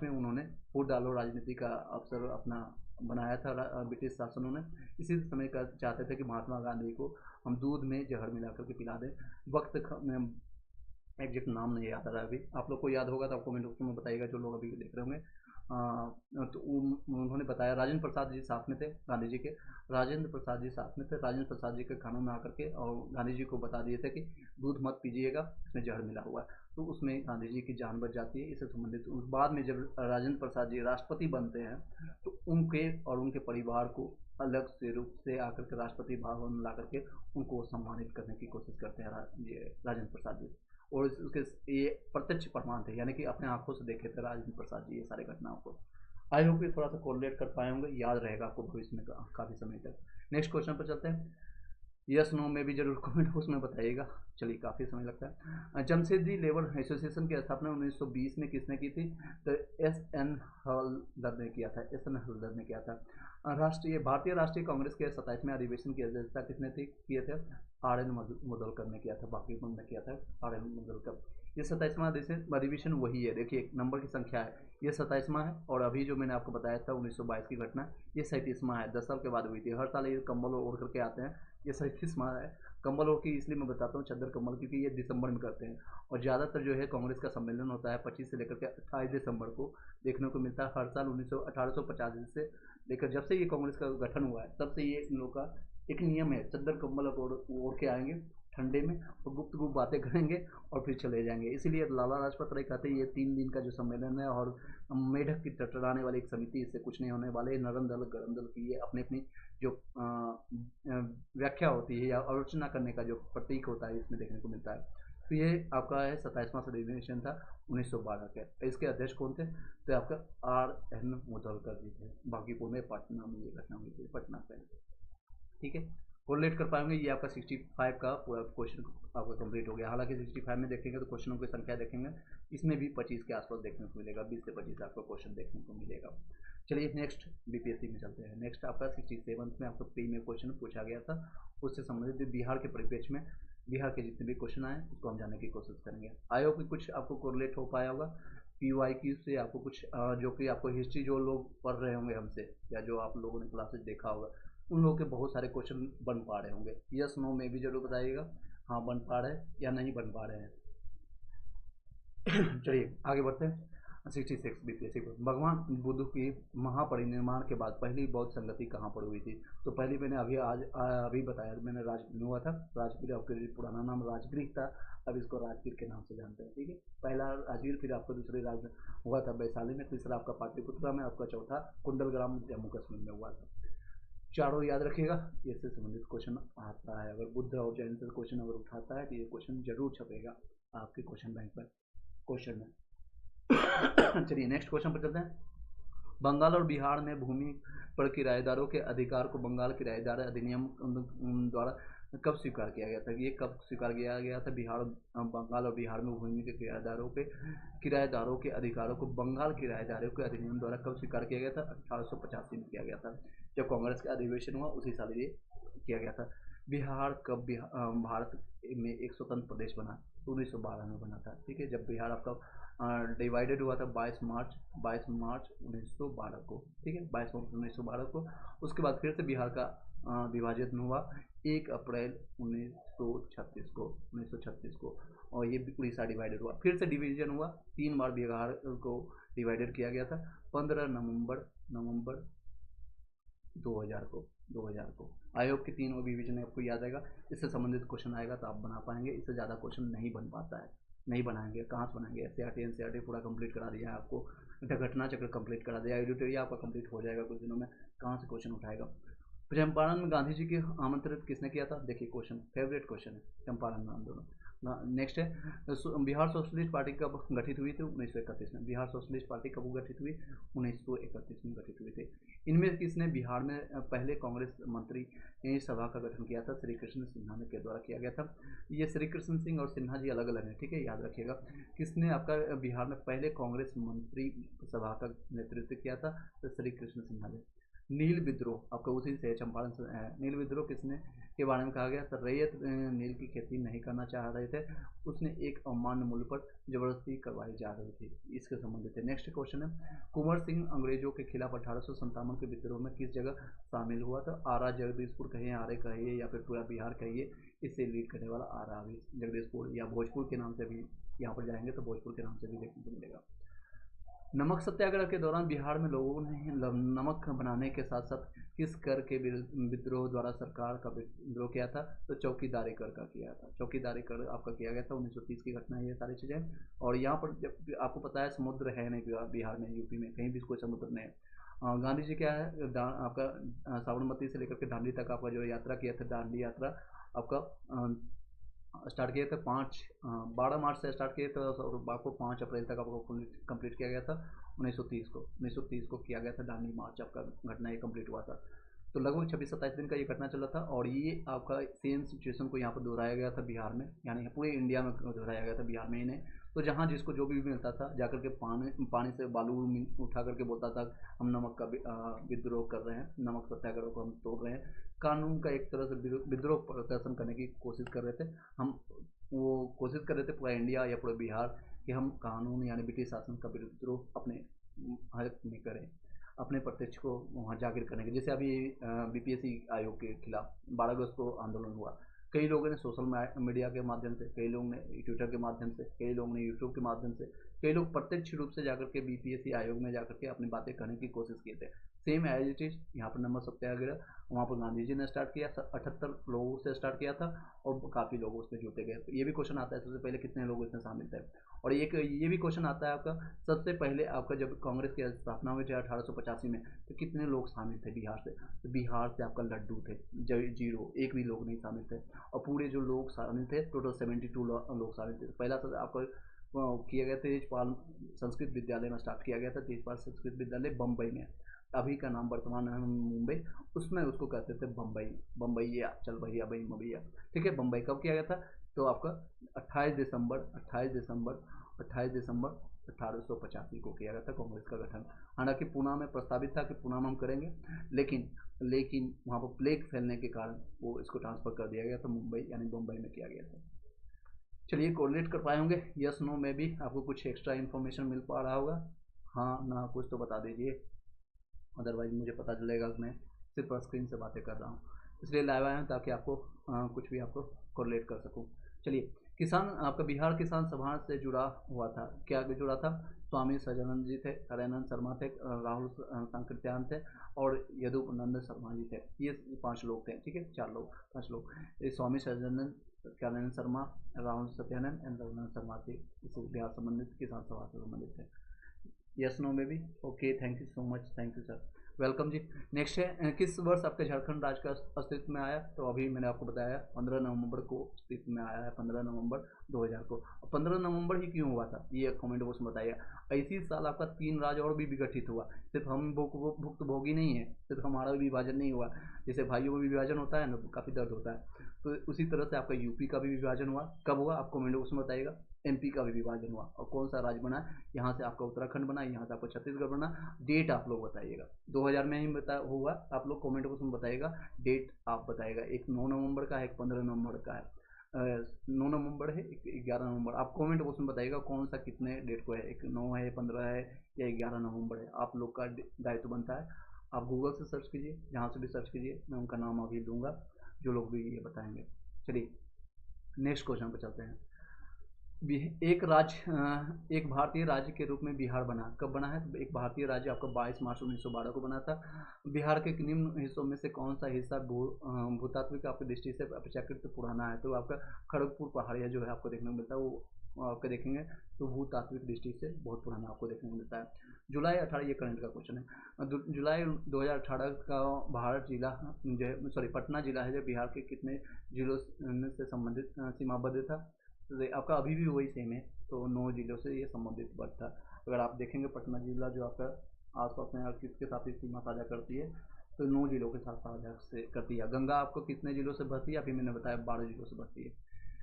[SPEAKER 1] में उन्होंने फूट डालो राजनीति का अवसर अपना बनाया था ब्रिटिश शासनों ने। इसी समय का चाहते थे कि महात्मा गांधी को हम दूध में जहर मिला करके पिला दें। वक्त एग्जैक्ट नाम नहीं याद आ रहा है अभी, आप लोग को याद होगा तो आप कमेंट बॉक्स में बताइएगा, जो लोग अभी देख रहे होंगे। तो उन्होंने बताया, राजेंद्र प्रसाद जी साथ में थे गांधी जी के, राजेंद्र प्रसाद जी साथ में थे, राजेंद्र प्रसाद जी के खानों में आकर के और गांधी जी को बता दिए थे कि दूध मत पीजिएगा, इसमें जहर मिला हुआ है। तो उसमें गांधी जी की जान बच जाती है। इससे संबंधित बाद में जब राजेंद्र प्रसाद जी राष्ट्रपति बनते हैं तो उनके और उनके परिवार को अलग से रूप से आकर के राष्ट्रपति भवन ला करके उनको सम्मानित करने की कोशिश करते हैं राजेंद्र प्रसाद जी। और उसके ये प्रत्यक्ष प्रमाण थे, यानी कि अपने आंखों से देखे थे राजेंद्र प्रसाद जी ये सारी घटनाओं को। आई होप ये थोड़ा सा कोरिलेट कर पाए होंगे, याद रहेगा आपको भविष्य में काफ़ी समय तक। नेक्स्ट क्वेश्चन पर चलते हैं। यस नो में भी जरूर कमेंट उसमें बताइएगा। चलिए, काफ़ी समय लगता है। जमशेदजी लेबर एसोसिएशन की स्थापना 1920 में किसने की थी? तो एस एन हल्दर ने किया था, एस एन हल्दर ने किया था। भारतीय राष्ट्रीय कांग्रेस के 27वें अधिवेशन की अध्यक्षता किसने किए थे? आर एन मुदलकर ने किया था, बाकी ने किया था आर एन मुदलकर। ये 27वां अधिवेशन वही है, देखिए एक नंबर की संख्या है, ये 27वां है। और अभी जो मैंने आपको बताया था 1922 की घटना, ये 37वां है, 10 साल के बाद हुई थी। हर साल ये कंबल ओढ़ करके आते हैं, ये 37वां है। कंबल ओढ़ के इसलिए मैं बताता हूँ चादर कंबल, क्योंकि ये दिसंबर में करते हैं। और ज़्यादातर जो है कांग्रेस का सम्मेलन होता है 25 से लेकर के 28 दिसंबर को देखने को मिलता है हर साल। 1850 से लेकर जब से ये कांग्रेस का गठन हुआ है तब से ये इन लोग का एक नियम है, चादर कंबल ओढ़ के आएंगे ठंडे में और गुप्त गुप्त बातें करेंगे और फिर चले जाएंगे। इसीलिए लाला लाजपत राय कहते हैं ये 3 दिन का जो सम्मेलन है, और मेढक की टटराने वाली एक समिति, इससे कुछ नहीं होने वाले। नरम दल गरम दल की ये अपनी अपनी जो व्याख्या होती है या आलोचना करने का जो प्रतीक होता है इसमें देखने को मिलता है। तो ये आपका है 27वां अधिवेशन था 1912 का। इसके अध्यक्ष कौन थे? तो आपका आर एन मुदलकर जी थे। बाकी पुणे पटना में ये घटना हुई थी, पटना से। ठीक है, कोरिलेट कर पाएंगे। ये आपका 65 का पूरा क्वेश्चन आपका कंप्लीट हो गया। हालांकि 65 में देखेंगे तो क्वेश्चनों की संख्या देखेंगे, इसमें भी 25 के आसपास देखने को मिलेगा, 20 से 25 आपका क्वेश्चन देखने को मिलेगा। चलिए नेक्स्ट बीपीएससी में चलते हैं। नेक्स्ट आपका 67 में आपका प्री में क्वेश्चन पूछा गया था, उससे संबंधित बिहार के परिप्रेक्ष्य में बिहार के जितने भी क्वेश्चन आए उसको हम जानने की कोशिश करेंगे। आई होप कि कुछ आपको कोरिलेट हो पाया होगा PYQ से, आपको कुछ जो कि आपको हिस्ट्री जो लोग पढ़ रहे होंगे हमसे, या जो आप लोगों ने क्लासेज देखा होगा, उन लोगों के बहुत सारे क्वेश्चन बन पा रहे होंगे। यस नो में भी जरूर बताइएगा, हाँ बन पा रहे हैं या नहीं बन पा रहे हैं। चलिए आगे बढ़ते हैं। 66 बीपीएससी को, भगवान बुद्ध की महापरिनिर्वाण के बाद पहली बौद्ध संगति कहाँ पर हुई थी? तो पहली मैंने अभी बताया, मैंने राजगीर में हुआ था। राजगीर आपके पुराना नाम राजगीर था, अब इसको राजगीर के नाम से जानते हैं। ठीक है, पहला राजगीर, फिर आपका दूसरे राज हुआ था वैशाली में, तीसरा आपका पाटलिपुत्रा में, आपका चौथा कुंडलग्राम जम्मू कश्मीर में हुआ था। चारों याद रखिएगा, इससे संबंधित क्वेश्चन आता है। अगर बुद्ध और जैन से क्वेश्चन अगर उठाता है तो ये क्वेश्चन जरूर छपेगा आपके क्वेश्चन बैंक पर क्वेश्चन में। चलिए नेक्स्ट क्वेश्चन पर चलते हैं। बंगाल और बिहार में भूमि पर किराएदारों के अधिकार को बंगाल किराएदार अधिनियम द्वारा कब स्वीकार किया गया था? ये कब स्वीकार किया गया था? बंगाल और बिहार में भूमि के किराएदारों के अधिकारों को बंगाल किराएदारों के अधिनियम द्वारा कब स्वीकार किया गया था? 1885 में किया गया था, जब कांग्रेस का अधिवेशन हुआ उसी साल ये किया गया था। बिहार कब भारत में एक स्वतंत्र प्रदेश बना? 1912 में बना था। ठीक है, जब बिहार आपका डिवाइडेड हुआ था 22 मार्च 1912 को। ठीक है, 22 मार्च 1912 को। उसके बाद फिर से बिहार का विभाजन हुआ 1 अप्रैल 1936 को, और ये उड़ीसा डिवाइडेड हुआ। फिर से डिवीजन हुआ, 3 बार बिहार को डिवाइडेड किया गया था। 15 नवंबर 2000 को। आई होप कि 3 डिवीजन आपको याद आएगा। इससे संबंधित क्वेश्चन आएगा तो आप बना पाएंगे, इससे ज़्यादा क्वेश्चन नहीं बन पाता है। नहीं बनाएंगे, कहाँ से बनाएंगे? NCERT पूरा कंप्लीट करा दिया है आपको, घटना चक्र कंप्लीट करा दिया, एडिटोरिया आपका कंप्लीट हो जाएगा कुछ दिनों में, कहाँ से क्वेश्चन उठाएगा? चंपारण में गांधी जी के आमंत्रित किसने किया था? देखिए क्वेश्चन, फेवरेट क्वेश्चन है, चंपारण आंदोलन। नेक्स्ट है, बिहार सोशलिस्ट पार्टी कब गठित हुई थी? 1931 में। बिहार सोशलिस्ट पार्टी कब गठित हुई? 1931 में गठित हुई थी। इनमें किसने बिहार में पहले कांग्रेस मंत्री सभा का गठन किया था? श्री कृष्ण सिन्हा के द्वारा किया गया था। ये श्री कृष्ण सिंह और सिन्हा जी अलग अलग हैं, ठीक है, याद रखिएगा। किसने आपका बिहार में पहले कांग्रेस मंत्री सभा का नेतृत्व किया था? तो श्री कृष्ण सिन्हा जी। नील विद्रोह आपका उसी से चंपारण से है। नील विद्रोह किसने के बारे में कहा गया? तो रैयत नील की खेती नहीं करना चाह रहे थे, उसने एक अमान्य मूल्य पर जबरदस्ती करवाई जा रही थी, इसके संबंधित है। नेक्स्ट क्वेश्चन है, कुंवर सिंह अंग्रेजों के खिलाफ 1857 के विद्रोह में किस जगह शामिल हुआ था? आरा, जगदीशपुर कहिए, आरे कहिए, या फिर पूरा बिहार कहिए, इससे लीड करने वाला आरा भी जगदीशपुर या भोजपुर के नाम से भी यहाँ पर जाएंगे तो भोजपुर के नाम से भी देखने को मिलेगा। नमक सत्याग्रह के दौरान बिहार में लोगों ने नमक बनाने के साथ साथ किस कर के विद्रोह द्वारा सरकार का विद्रोह किया था? तो चौकीदारी कर का किया था। चौकीदारी कर आपका किया गया था, 1930 की घटना है ये सारी चीज़ें। और यहाँ पर जब आपको पता है समुद्र है नहीं बिहार में, यूपी में कहीं भी कोई समुद्र नहीं है। गांधी जी क्या है आपका साबरमती से लेकर के दांडी तक आपका जो यात्रा किया था, दांडी यात्रा आपका स्टार्ट किए थे 12 मार्च से स्टार्ट किए थे और आपको 5 अप्रैल तक आपको कंप्लीट किया गया था 1930 को किया गया था दांडी मार्च आपका घटना ये कंप्लीट हुआ था। तो लगभग 26-27 दिन का ये घटना चला था और ये आपका सेम सिचुएशन को यहाँ पर दोहराया गया था बिहार में, यानी पूरे इंडिया में दोहराया गया था बिहार में इन्हें। तो जहाँ जिसको जो भी मिलता था जाकर के पानी से बालू उठा करके बोलता था हम नमक का विद्रोह कर रहे हैं, नमक सत्याग्रह को हम तोड़ रहे हैं, कानून का एक तरह से विद्रोह प्रदर्शन करने की कोशिश कर रहे थे हम। वो कोशिश कर रहे थे पूरा इंडिया या पूरा बिहार कि हम कानून यानी ब्रिटिश शासन का विद्रोह अपने हक में करें, अपने प्रत्यक्ष को वहाँ जागृत करने के। जैसे अभी बीपीएससी आयोग के खिलाफ 12 अगस्त को आंदोलन हुआ, कई लोगों ने सोशल मीडिया के माध्यम से, कई लोगों ने ट्विटर के माध्यम से, कई लोगों ने यूट्यूब के माध्यम से, कई लोग प्रत्यक्ष रूप से जाकर के बीपीएससी आयोग में जाकर के अपनी बातें कहने की कोशिश किए थे। सेम एज इट इज यहाँ पर नमक सत्याग्रह वहाँ पर गांधी जी ने स्टार्ट किया, 78 लोगों से स्टार्ट किया था और काफ़ी लोग उसमें जुटे गए। तो ये भी क्वेश्चन आता है सबसे पहले कितने लोग इसमें शामिल थे। और एक ये भी क्वेश्चन आता है आपका सबसे पहले आपका जब कांग्रेस की स्थापना हुई थी 1885 में, तो कितने लोग शामिल थे बिहार से? तो बिहार से आपका लड्डू थे, 0 एक भी लोग नहीं शामिल थे। और पूरे जो लोग शामिल थे टोटल 72 लोग शामिल थे। पहला सर आपका किया गया था तेजपाल संस्कृत विद्यालय में स्टार्ट किया गया था, तेजपाल संस्कृत विद्यालय बम्बई में, अभी का नाम वर्तमान है मुंबई, उसमें उसको कहते थे बम्बई। बम्बईया चल भैया भाई मभैया, ठीक है। बम्बई कब किया गया था? तो आपका 28 दिसंबर 1885 को किया गया था कांग्रेस का गठन। हालांकि पूना में प्रस्तावित था कि पूना में हम करेंगे, लेकिन वहाँ पर प्लेग फैलने के कारण वो इसको ट्रांसफ़र कर दिया गया था मुंबई यानी बम्बई में किया गया था। चलिए कोरिलेट कर पाए होंगे, यस नो में भी आपको कुछ एक्स्ट्रा इन्फॉर्मेशन मिल पा रहा होगा, हाँ ना कुछ तो बता दीजिए, अदरवाइज मुझे पता चलेगा कि मैं सिर्फ स्क्रीन से बातें कर रहा हूँ, इसलिए लाइव आया हूँ ताकि आपको कुछ भी आपको कोरिलेट कर सकूँ। चलिए, किसान आपका बिहार किसान सभा से जुड़ा हुआ था, क्या जुड़ा था? स्वामी सजानंद जी थे, हरयानंद शर्मा थे, राहुल सांकृत्यान थे और यदुनंद शर्मा जी थे। ये 5 लोग थे, ठीक है, 4 लोग 5 लोग। स्वामी सजानंद, हरयानंद शर्मा, राहुल सत्यानंद एंड रघुनाथ शर्मा थे, इस बिहार संबंधित किसान सभा से संबंधित थे। यस नो में भी okay, thank you so much, thank you sir, welcome ji. Next है किस वर्ष आपके झारखंड राज्य का अस्तित्व में आया? तो अभी मैंने आपको बताया 15 नवंबर को अस्तित्व में आया है, 15 नवंबर 2000 को। 15 नवंबर ही क्यों हुआ था ये कमेंट बॉक्स में बताइएगा। इसी साल आपका 3 राज्य और भी विघटित हुआ, सिर्फ हम भुक्तभोगी नहीं है, सिर्फ हमारा भी विभाजन नहीं हुआ। जैसे भाइयों में विभाजन होता है ना तो काफ़ी दर्द होता है, तो उसी तरह से आपका यूपी का भी विभाजन हुआ। कब हुआ आप कमेंट बॉक्स में बताइएगा। एमपी का भी विभाजन हुआ और कौन सा राज्य बना, यहाँ से आपका उत्तराखंड बना, यहाँ से आपका छत्तीसगढ़ बना। डेट आप लोग बताइएगा, 2000 में ही हुआ, आप लोग कमेंट बॉक्स में बताइएगा, डेट आप बताइएगा। एक 9 नवंबर का है, एक 15 नवंबर का है, 9 नवंबर है, एक 11 नवंबर। आप कमेंट बॉक्स में बताइएगा कौन सा कितने डेट को है, एक 9 है, 15 है या 11 नवंबर है। आप लोग का दायित्व बनता है, आप गूगल से सर्च कीजिए, जहाँ से भी सर्च कीजिए, मैं उनका नाम अभी दूंगा जो लोग भी ये बताएंगे। चलिए नेक्स्ट क्वेश्चन पर चलते हैं। एक भारतीय राज्य के रूप में बिहार बना, कब बना है? तो एक भारतीय राज्य आपका 22 मार्च 1912 को बना था। बिहार के निम्न हिस्सों में से कौन सा हिस्सा भूतात्विक आपकी दृष्टि से अपेक्षाकृत पुराना है? तो आपका खड़गपुर पहाड़िया जो है आपको देखने को मिलता है, वो आपको देखेंगे तो भूतात्विक दृष्टि से बहुत पुराना आपको देखने को मिलता है। जुलाई 18, ये करंट का क्वेश्चन है, जुलाई 2018 का भारत जिला जो पटना जिला है जो बिहार के कितने जिलों से संबंधित सीमाबद्ध था? तो आपका अभी भी वही सेम है, तो 9 जिलों से ये संबंधित बट था। अगर आप देखेंगे पटना जिला जो आपका आसपास में किसके साथ सीमा साझा करती है, तो 9 जिलों के साथ साझा से करती है। गंगा आपको कितने जिलों से बहती है? अभी मैंने बताया 12 जिलों से बहती है।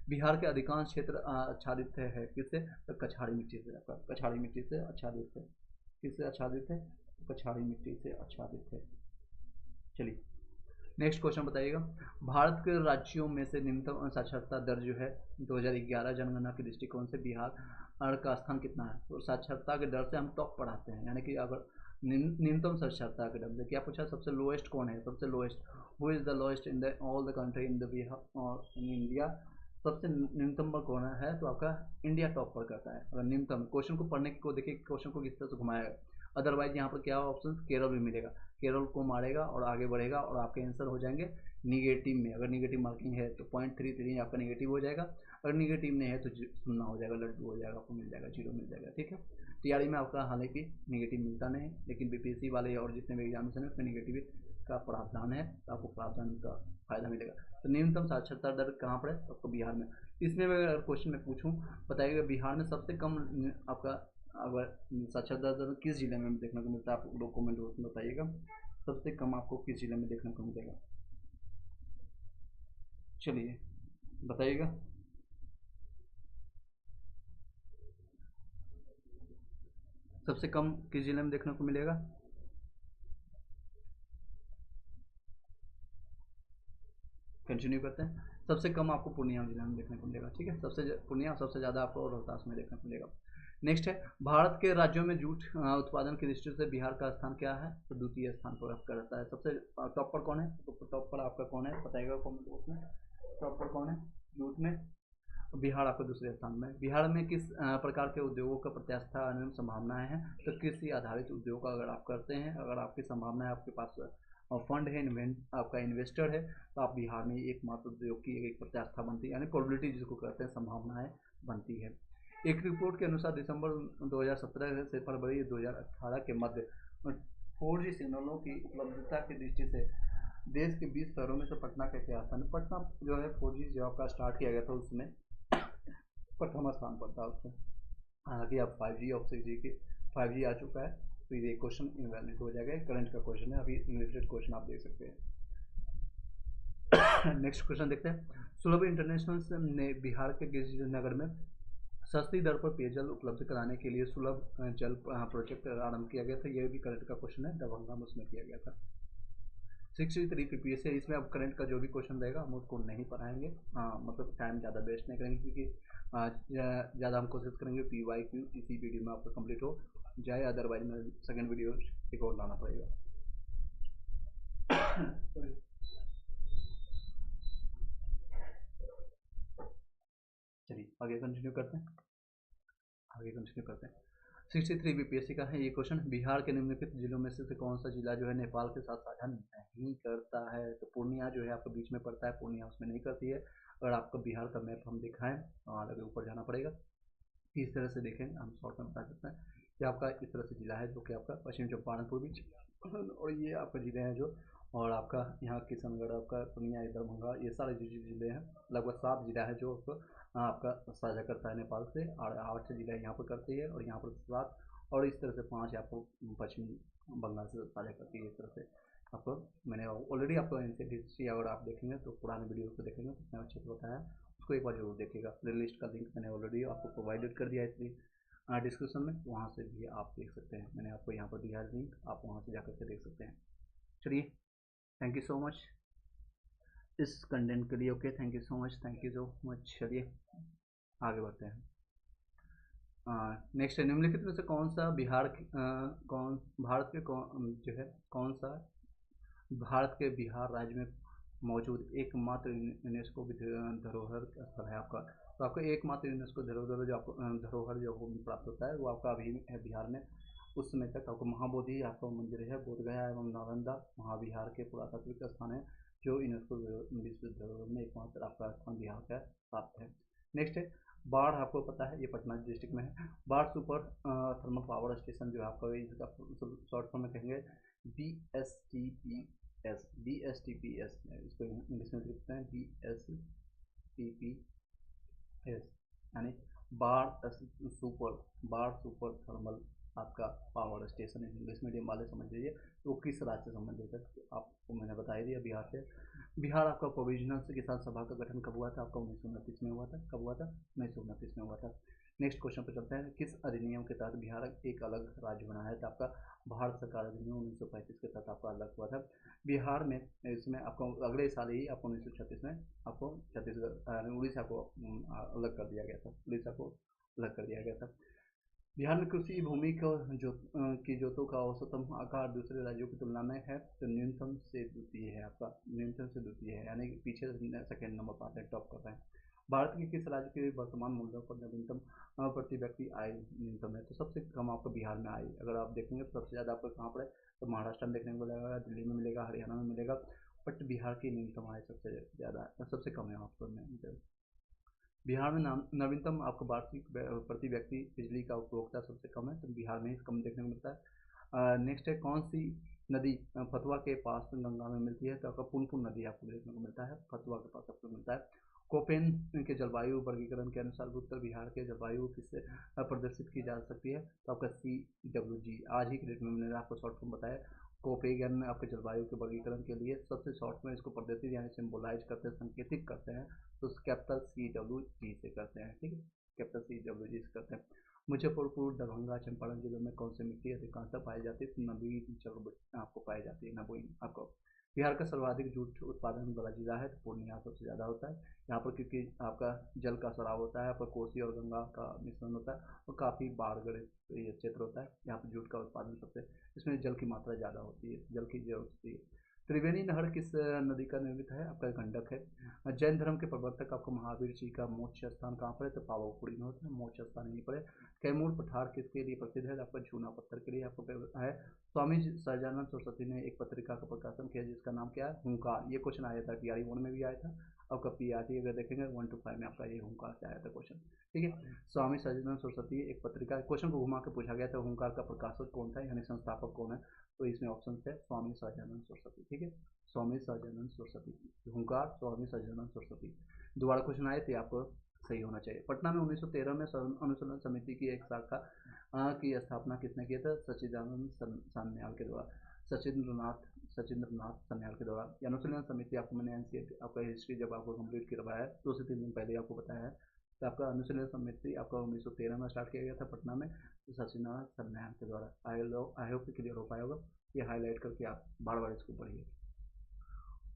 [SPEAKER 1] बिहार के अधिकांश क्षेत्र आच्छादित है किससे? तो कछाड़ी मिट्टी से, आपका कछाड़ी मिट्टी से आच्छादित है। किससे आच्छादित है? कछाड़ी मिट्टी से आच्छादित है। चलिए नेक्स्ट क्वेश्चन बताइएगा। भारत के राज्यों में से निम्नतम साक्षरता दर जो है 2011 जनगणना के दृष्टिकोण से बिहार का स्थान कितना है? तो साक्षरता के दर से हम टॉप पढ़ाते हैं, यानी कि अगर न्यूनतम साक्षरता के दर से क्या पूछा, सबसे लोएस्ट कौन है? सबसे lowest, who is the lowest in the all the country in the Bihar और इन इंडिया? सबसे न्यूनतम पर कौन है, तो आपका इंडिया टॉप पर करता है। अगर न्यूनतम क्वेश्चन को पढ़ने को देखिए, क्वेश्चन को किस तरह से घुमाया है। अदरवाइज यहाँ पर क्या ऑप्शन, केरल भी मिलेगा, केरल को मारेगा और आगे बढ़ेगा और आपके आंसर हो जाएंगे निगेटिव में। अगर निगेटिव मार्किंग है तो 0.33 आपका निगेटिव हो जाएगा, अगर निगेटिव नहीं है तो सुनना हो जाएगा, लड्डू हो जाएगा, आपको मिल जाएगा, जीरो मिल जाएगा। ठीक है, टीआरई में आपका हालांकि निगेटिव मिलता नहीं, लेकिन बीपीएससी वाले और जितने भी एग्जामिनेशन है उसमें निगेटिव का प्रावधान है, तो आपको प्रावधान का फायदा मिलेगा। तो न्यूनतम साक्षरता दर कहाँ पर है, तो आपको बिहार में। इसमें अगर क्वेश्चन में पूछूं, बताइएगा बिहार में सबसे कम आपका अगर साक्षरता दर किस जिले में देखने को मिलता है, आप लोग कमेंट बॉक्स में बताइएगा, सबसे कम आपको किस जिले में देखने को मिलेगा। चलिए बताइएगा। सबसे कम किस जिले में देखने को मिलेगा, कंटिन्यू करते हैं। सबसे कम आपको पूर्णिया जिला में देखने को मिलेगा। ठीक है, पूर्णिया, सबसे ज़्यादा आपको रोहतास में देखने को मिलेगा। नेक्स्ट है, भारत के राज्यों में जूट उत्पादन की दृष्टि से बिहार का स्थान क्या है, तो द्वितीय स्थान पर आपका रहता है। सबसे टॉप पर कौन है, तो टॉप पर आपका कौन है बताइएगा कमेंट बॉक्स में, टॉप पर कौन है जूट में, बिहार आपका दूसरे स्थान में। बिहार में किस प्रकार के उद्योगों का प्रतिष्ठा संभावनाएं हैं, तो कृषि आधारित उद्योग अगर आप करते हैं, अगर आपकी संभावना है, आपके पास फंड है, आपका इन्वेस्टर है, तो आप बिहार में एकमात्र उद्योग की एक प्रतिष्ठा बनती है, यानी प्रोबेबिलिटी जिसको कहते हैं, संभावनाएं बनती है। एक रिपोर्ट के अनुसार दिसंबर 2017 से फरवरी 2018 के मध्य 4G सिग्नलों की उपलब्धता की दृष्टि से देश के 20 शहरों में से पटना का क्या स्थान है। पटना जो है 4G जब आपका स्टार्ट किया गया था उसमें प्रथम स्थान पर था उसमें। हालांकि अब 5G और 6G के 5G आ चुका है, तो ये क्वेश्चन इनवैलिड हो जाएगा। करंट का क्वेश्चन है, अभी रिलेटेड क्वेश्चन आप देख सकते हैं। नेक्स्ट क्वेश्चन देखते हैं। सुलभ इंटरनेशनल ने बिहार के किस नगर में सस्ती दर पर पेयजल उपलब्ध कराने के लिए सुलभ जल प्रोजेक्ट आरंभ किया गया था। यह भी करंट का क्वेश्चन है, दरभंगा में उसमें किया गया था। 63 पीपीएस है, इसमें अब करंट का जो भी क्वेश्चन रहेगा हम उसको नहीं पढ़ाएंगे, मतलब टाइम ज़्यादा वेस्ट नहीं करेंगे, क्योंकि ज़्यादा हम कोशिश करेंगे PYQ इसी वीडियो में आपका कंप्लीट हो जाए, अदरवाइज में सेकंड वीडियो एक और लाना पड़ेगा। चलिए आगे कंटिन्यू करते हैं, 63 बीपीएससी का है ये क्वेश्चन। बिहार के निम्नलिखित जिलों में से कौन सा जिला जो है नेपाल के साथ साझा नहीं करता है, तो पूर्णिया जो है आपको बीच में पड़ता है, पूर्णिया उसमें नहीं करती है। अगर आपका बिहार का मैप हम दिखाएं, आगे ऊपर जाना पड़ेगा, इस तरह से देखें, हम शॉर्ट में बता सकते हैं कि आपका इस तरह से जिला है जो कि आपका पश्चिम चंपारण पूर्वी और ये आपका जिले हैं जो, और आपका यहाँ किशनगढ़, आपका पूर्णिया, दरभंगा, ये सारे जो जिले हैं, लगभग 7 जिला है जो आपका साझा करता है नेपाल से, और 8 जिला यहाँ पर करती है, और यहाँ पर 7, और इस तरह से 5 आपको पश्चिम बंगाल से साझा करती है। इस तरह से आपको मैंने ऑलरेडी आपको एंशिएंट हिस्ट्री अगर आप देखेंगे तो पुराने वीडियो को देखेंगे तो उसमें अच्छे से बताया, उसको एक बार जरूर देखिएगा। प्लेलिस्ट का लिंक मैंने ऑलरेडी आपको प्रोवाइडेड कर दिया है इसलिए डिस्क्रिप्शन में, वहाँ से भी आप देख सकते हैं, मैंने आपको यहाँ पर दिया है लिंक, आप वहाँ से जाकर के देख सकते हैं। चलिए, थैंक यू सो मच इस कंटेंट के लिए। Okay, thank you so much, thank you so much. चलिए आगे बढ़ते हैं। नेक्स्ट है, निम्नलिखित में से कौन सा कौन भारत के कौन जो है कौन सा भारत के बिहार राज्य में मौजूद एकमात्र यूनेस्को धरोहर स्थल है आपका। तो आपको एकमात्र यूनेस्को धरोहर जो आपको धरोहर जो प्राप्त होता है वो आपका अभी है बिहार में। उस समय तक आपको महाबोधि आपका मंदिर है, बोधगया एवं नालंदा वहाँ बिहार के पुरातात्विक स्थान है जो यूनेस्को विश्व धरोहर में एकमात्र आपका स्थान बिहार का प्राप्त है। नेक्स्ट है, बाढ़ आपको पता है ये पटना डिस्ट्रिक्ट में है। बाढ़ सुपर थर्मल पावर स्टेशन जो है आपका, इसका शॉर्ट फॉर्म में कहेंगे BSTPS, BSTPS इसको इंग्लिश में लिखते हैं BSTPS, यानी बाढ़ सुपर थर्मल आपका पावर स्टेशन। इंग्लिश मीडियम वाले समझ लीजिए, तो वो किस राज्य से संबंधित है आपको मैंने बता ही दिया, बिहार से। बिहार आपका प्रोविजनल किसान सभा का गठन कब हुआ था, आपका 1929 में हुआ था। कब हुआ था, 1929 में हुआ था। नेक्स्ट क्वेश्चन पर चलते हैं, किस अधिनियम के तहत बिहार एक अलग राज्य बना है, तो आपका भारत सरकार अधिनियम 1935 के तहत आपका अलग हुआ था बिहार में। इसमें आपको अगले साल ही आपको 1936 में आपको छत्तीसगढ़ उड़ीसा को अलग कर दिया गया था, उड़ीसा को अलग कर दिया गया था। बिहार में कृषि भूमि की जोतों का औसतम आकार दूसरे राज्यों की तुलना में है, तो न्यूनतम से द्वितीय है आपका, न्यूनतम से द्वितीय है, यानी कि पीछे सेकेंड नंबर पर आते हैं, टॉप कर रहे हैं। भारत के किस राज्य के वर्तमान मूल्यों पर नवीनतम प्रति व्यक्ति आय न्यूनतम है? तो सबसे कम आपको बिहार में आय अगर आप देखेंगे तो सबसे ज़्यादा आपको कहाँ पर है, तो महाराष्ट्र में देखने को मिलेगा, दिल्ली में मिलेगा, हरियाणा में मिलेगा, बट बिहार की न्यूनतम आय सबसे ज़्यादा सबसे कम है वहाँ पर। बिहार में नवीनतम आपको वार्षिक प्रति व्यक्ति बिजली का उपभोक्ता सबसे कम है, तो बिहार में ही कम देखने को मिलता है। नेक्स्ट है कौन सी नदी फतवा के पास गंगा में मिलती है? तो आपका पुनपुन नदी आपको देखने को मिलता है, फतवा के पास आपको मिलता है। कोपेन के जलवायु वर्गीकरण के अनुसार उत्तर बिहार के जलवायु किससे प्रदर्शित की जा सकती है? तो आपका CWG आज ही के डेट में मैंने आपको शॉर्ट फॉर्म बताया। कोपेगन आपके जलवायु के वर्गीकरण के लिए सबसे शॉर्ट में इसको प्रदर्शित यानी सिम्बोलाइज करते हैं, संकेतिक करते हैं, तो कैपिटल CWG से करते हैं, ठीक है, कैपिटल CWG से करते हैं। मुजफ्फरपुर, दरभंगा, चंपारण जिलों में कौन सी मिट्टी अधिकांशतः पाई जाती है? तो नवीन जल आपको पाई जाती है, नवीन आपको। बिहार का सर्वाधिक जूट उत्पादन वाला जिला है, तो पूर्णिया सबसे ज़्यादा होता है यहाँ पर, क्योंकि आपका जल का स्राव होता है, यहाँ पर कोसी और गंगा का मिश्रण होता है और काफ़ी बाढ़ग्रस्त ये क्षेत्र होता है, यहाँ पर जूट का उत्पादन सबसे, इसमें जल की मात्रा ज़्यादा होती है, जल की जरूरत होती है। त्रिवेणी नहर किस नदी का निर्मित है? आपका गंडक है। जैन धर्म के प्रवर्तक आपको महावीर जी का मोक्ष स्थान कहाँ पर है? तो पावापुरी में होता है, मोक्ष स्थान यहीं पर है। कैमूर पठार किसके लिए प्रसिद्ध है? आपका चूना पत्थर के लिए आपको है। स्वामी सहजानंद सरस्वती ने एक पत्रिका का प्रकाशन किया जिसका नाम क्या है? हुंकार। ये क्वेश्चन आया था PRE 1 में भी आया था, आपका PRT अगर देखेंगे 1 to 5 में आपका ये हुंकार से आया था क्वेश्चन, ठीक है। स्वामी सहजानंद सरस्वती एक पत्रिका, क्वेश्चन को घुमा के पूछा गया था, हुंकार का प्रकाशक कौन था यानी संस्थापक कौन है? तो इसमें ऑप्शन है स्वामी सहजानंद सरस्वती, ठीक है, स्वामी सहजानंद सरस्वती। हुंकार स्वामी सहजानंद सरस्वती। दोबारा क्वेश्चन आए थे, आपको सही होना चाहिए। पटना में 1913 में अनुशीलन समिति की एक शाखा की स्थापना किसने किया था? सच्चिदानंद सान्याल के द्वारा, सचिंद्रनाथ सान्याल के द्वारा। ये अनुशीलन समिति आपको मैंने NCERT आपका हिस्ट्री जब आपको कंप्लीट करवाया है 2 से 3 दिन पहले आपको बताया है, तो आपका अनुशीलन समिति आपका 1913 में स्टार्ट किया गया था पटना में, तो सचिंद्रनाथ सान्याल के द्वारा। आई होप क्लियर हो पाया होगा, ये हाईलाइट करके आप बार बार इसको पढ़िए।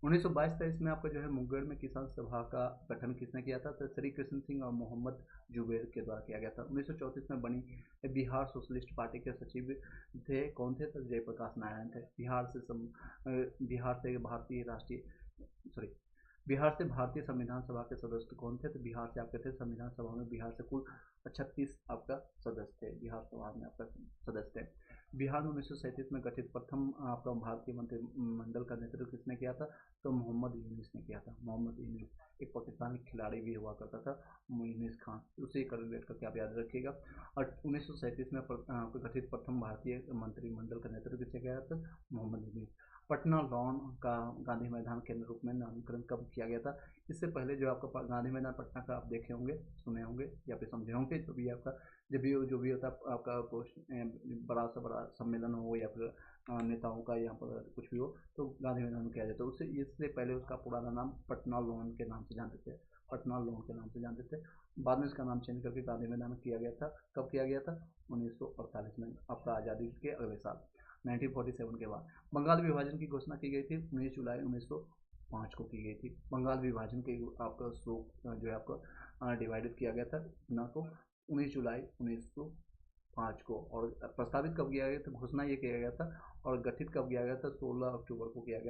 [SPEAKER 1] 1922-23 में आपका जो है मुंगेर में किसान सभा का गठन किसने किया था? तो श्री कृष्ण सिंह और मोहम्मद जुबैर के द्वारा किया गया था। 1934 में बनी बिहार सोशलिस्ट पार्टी के सचिव थे कौन थे? तो जयप्रकाश नारायण थे। बिहार से भारतीय राष्ट्रीय सॉरी बिहार से भारतीय संविधान सभा के सदस्य कौन थे? तो बिहार से आपके थे संविधान सभा में, बिहार से कुल 36 आपका सदस्य थे, बिहार सभा में आपका सदस्य थे। बिहार में 1937 में गठित प्रथम आपका भारतीय मंत्रिमंडल का नेतृत्व किसने किया था? तो मोहम्मद यूनिस ने किया था, मोहम्मद यूनिस। एक पाकिस्तानी खिलाड़ी भी हुआ करता था यूनिस खान, उसी का रिलेट करके आप याद रखिएगा। और 1937 में गठित प्रथम भारतीय मंत्रिमंडल का नेतृत्व किसने किया था? मोहम्मद यूनिस। पटना लॉन का गांधी मैदान केंद्र रूप में नामकरण कब किया गया था? इससे पहले जो आपका गांधी मैदान पटना का आप देखे होंगे, सुने होंगे या फिर समझे होंगे, जो भी आपका जो भी होता है आपका पोस्ट बड़ा सा बड़ा सम्मेलन हो या फिर नेताओं का यहाँ पर कुछ भी हो, तो गांधी मैदान में किया जाता है। उससे इससे पहले उसका पुराना नाम पटना लॉन के नाम से जानते थे, पटना लॉन के नाम से जानते थे। बाद में इसका नाम चेंज करके गांधी मैदान किया गया था। कब किया गया था? 1948 में, आपका आज़ादी के अगले साल 1947 के बाद। बंगाल विभाजन की घोषणा की गई थी 19 जुलाई 1905 को की गई थी। बंगाल विभाजन के आपका शोक जो है आपका डिवाइडेड किया गया था ना, को 19 जुलाई 1905 को। और प्रस्तावित कब किया गया था? घोषणा ये किया गया था, और गठित कब किया गया था? 16 अक्टूबर को किया गया था।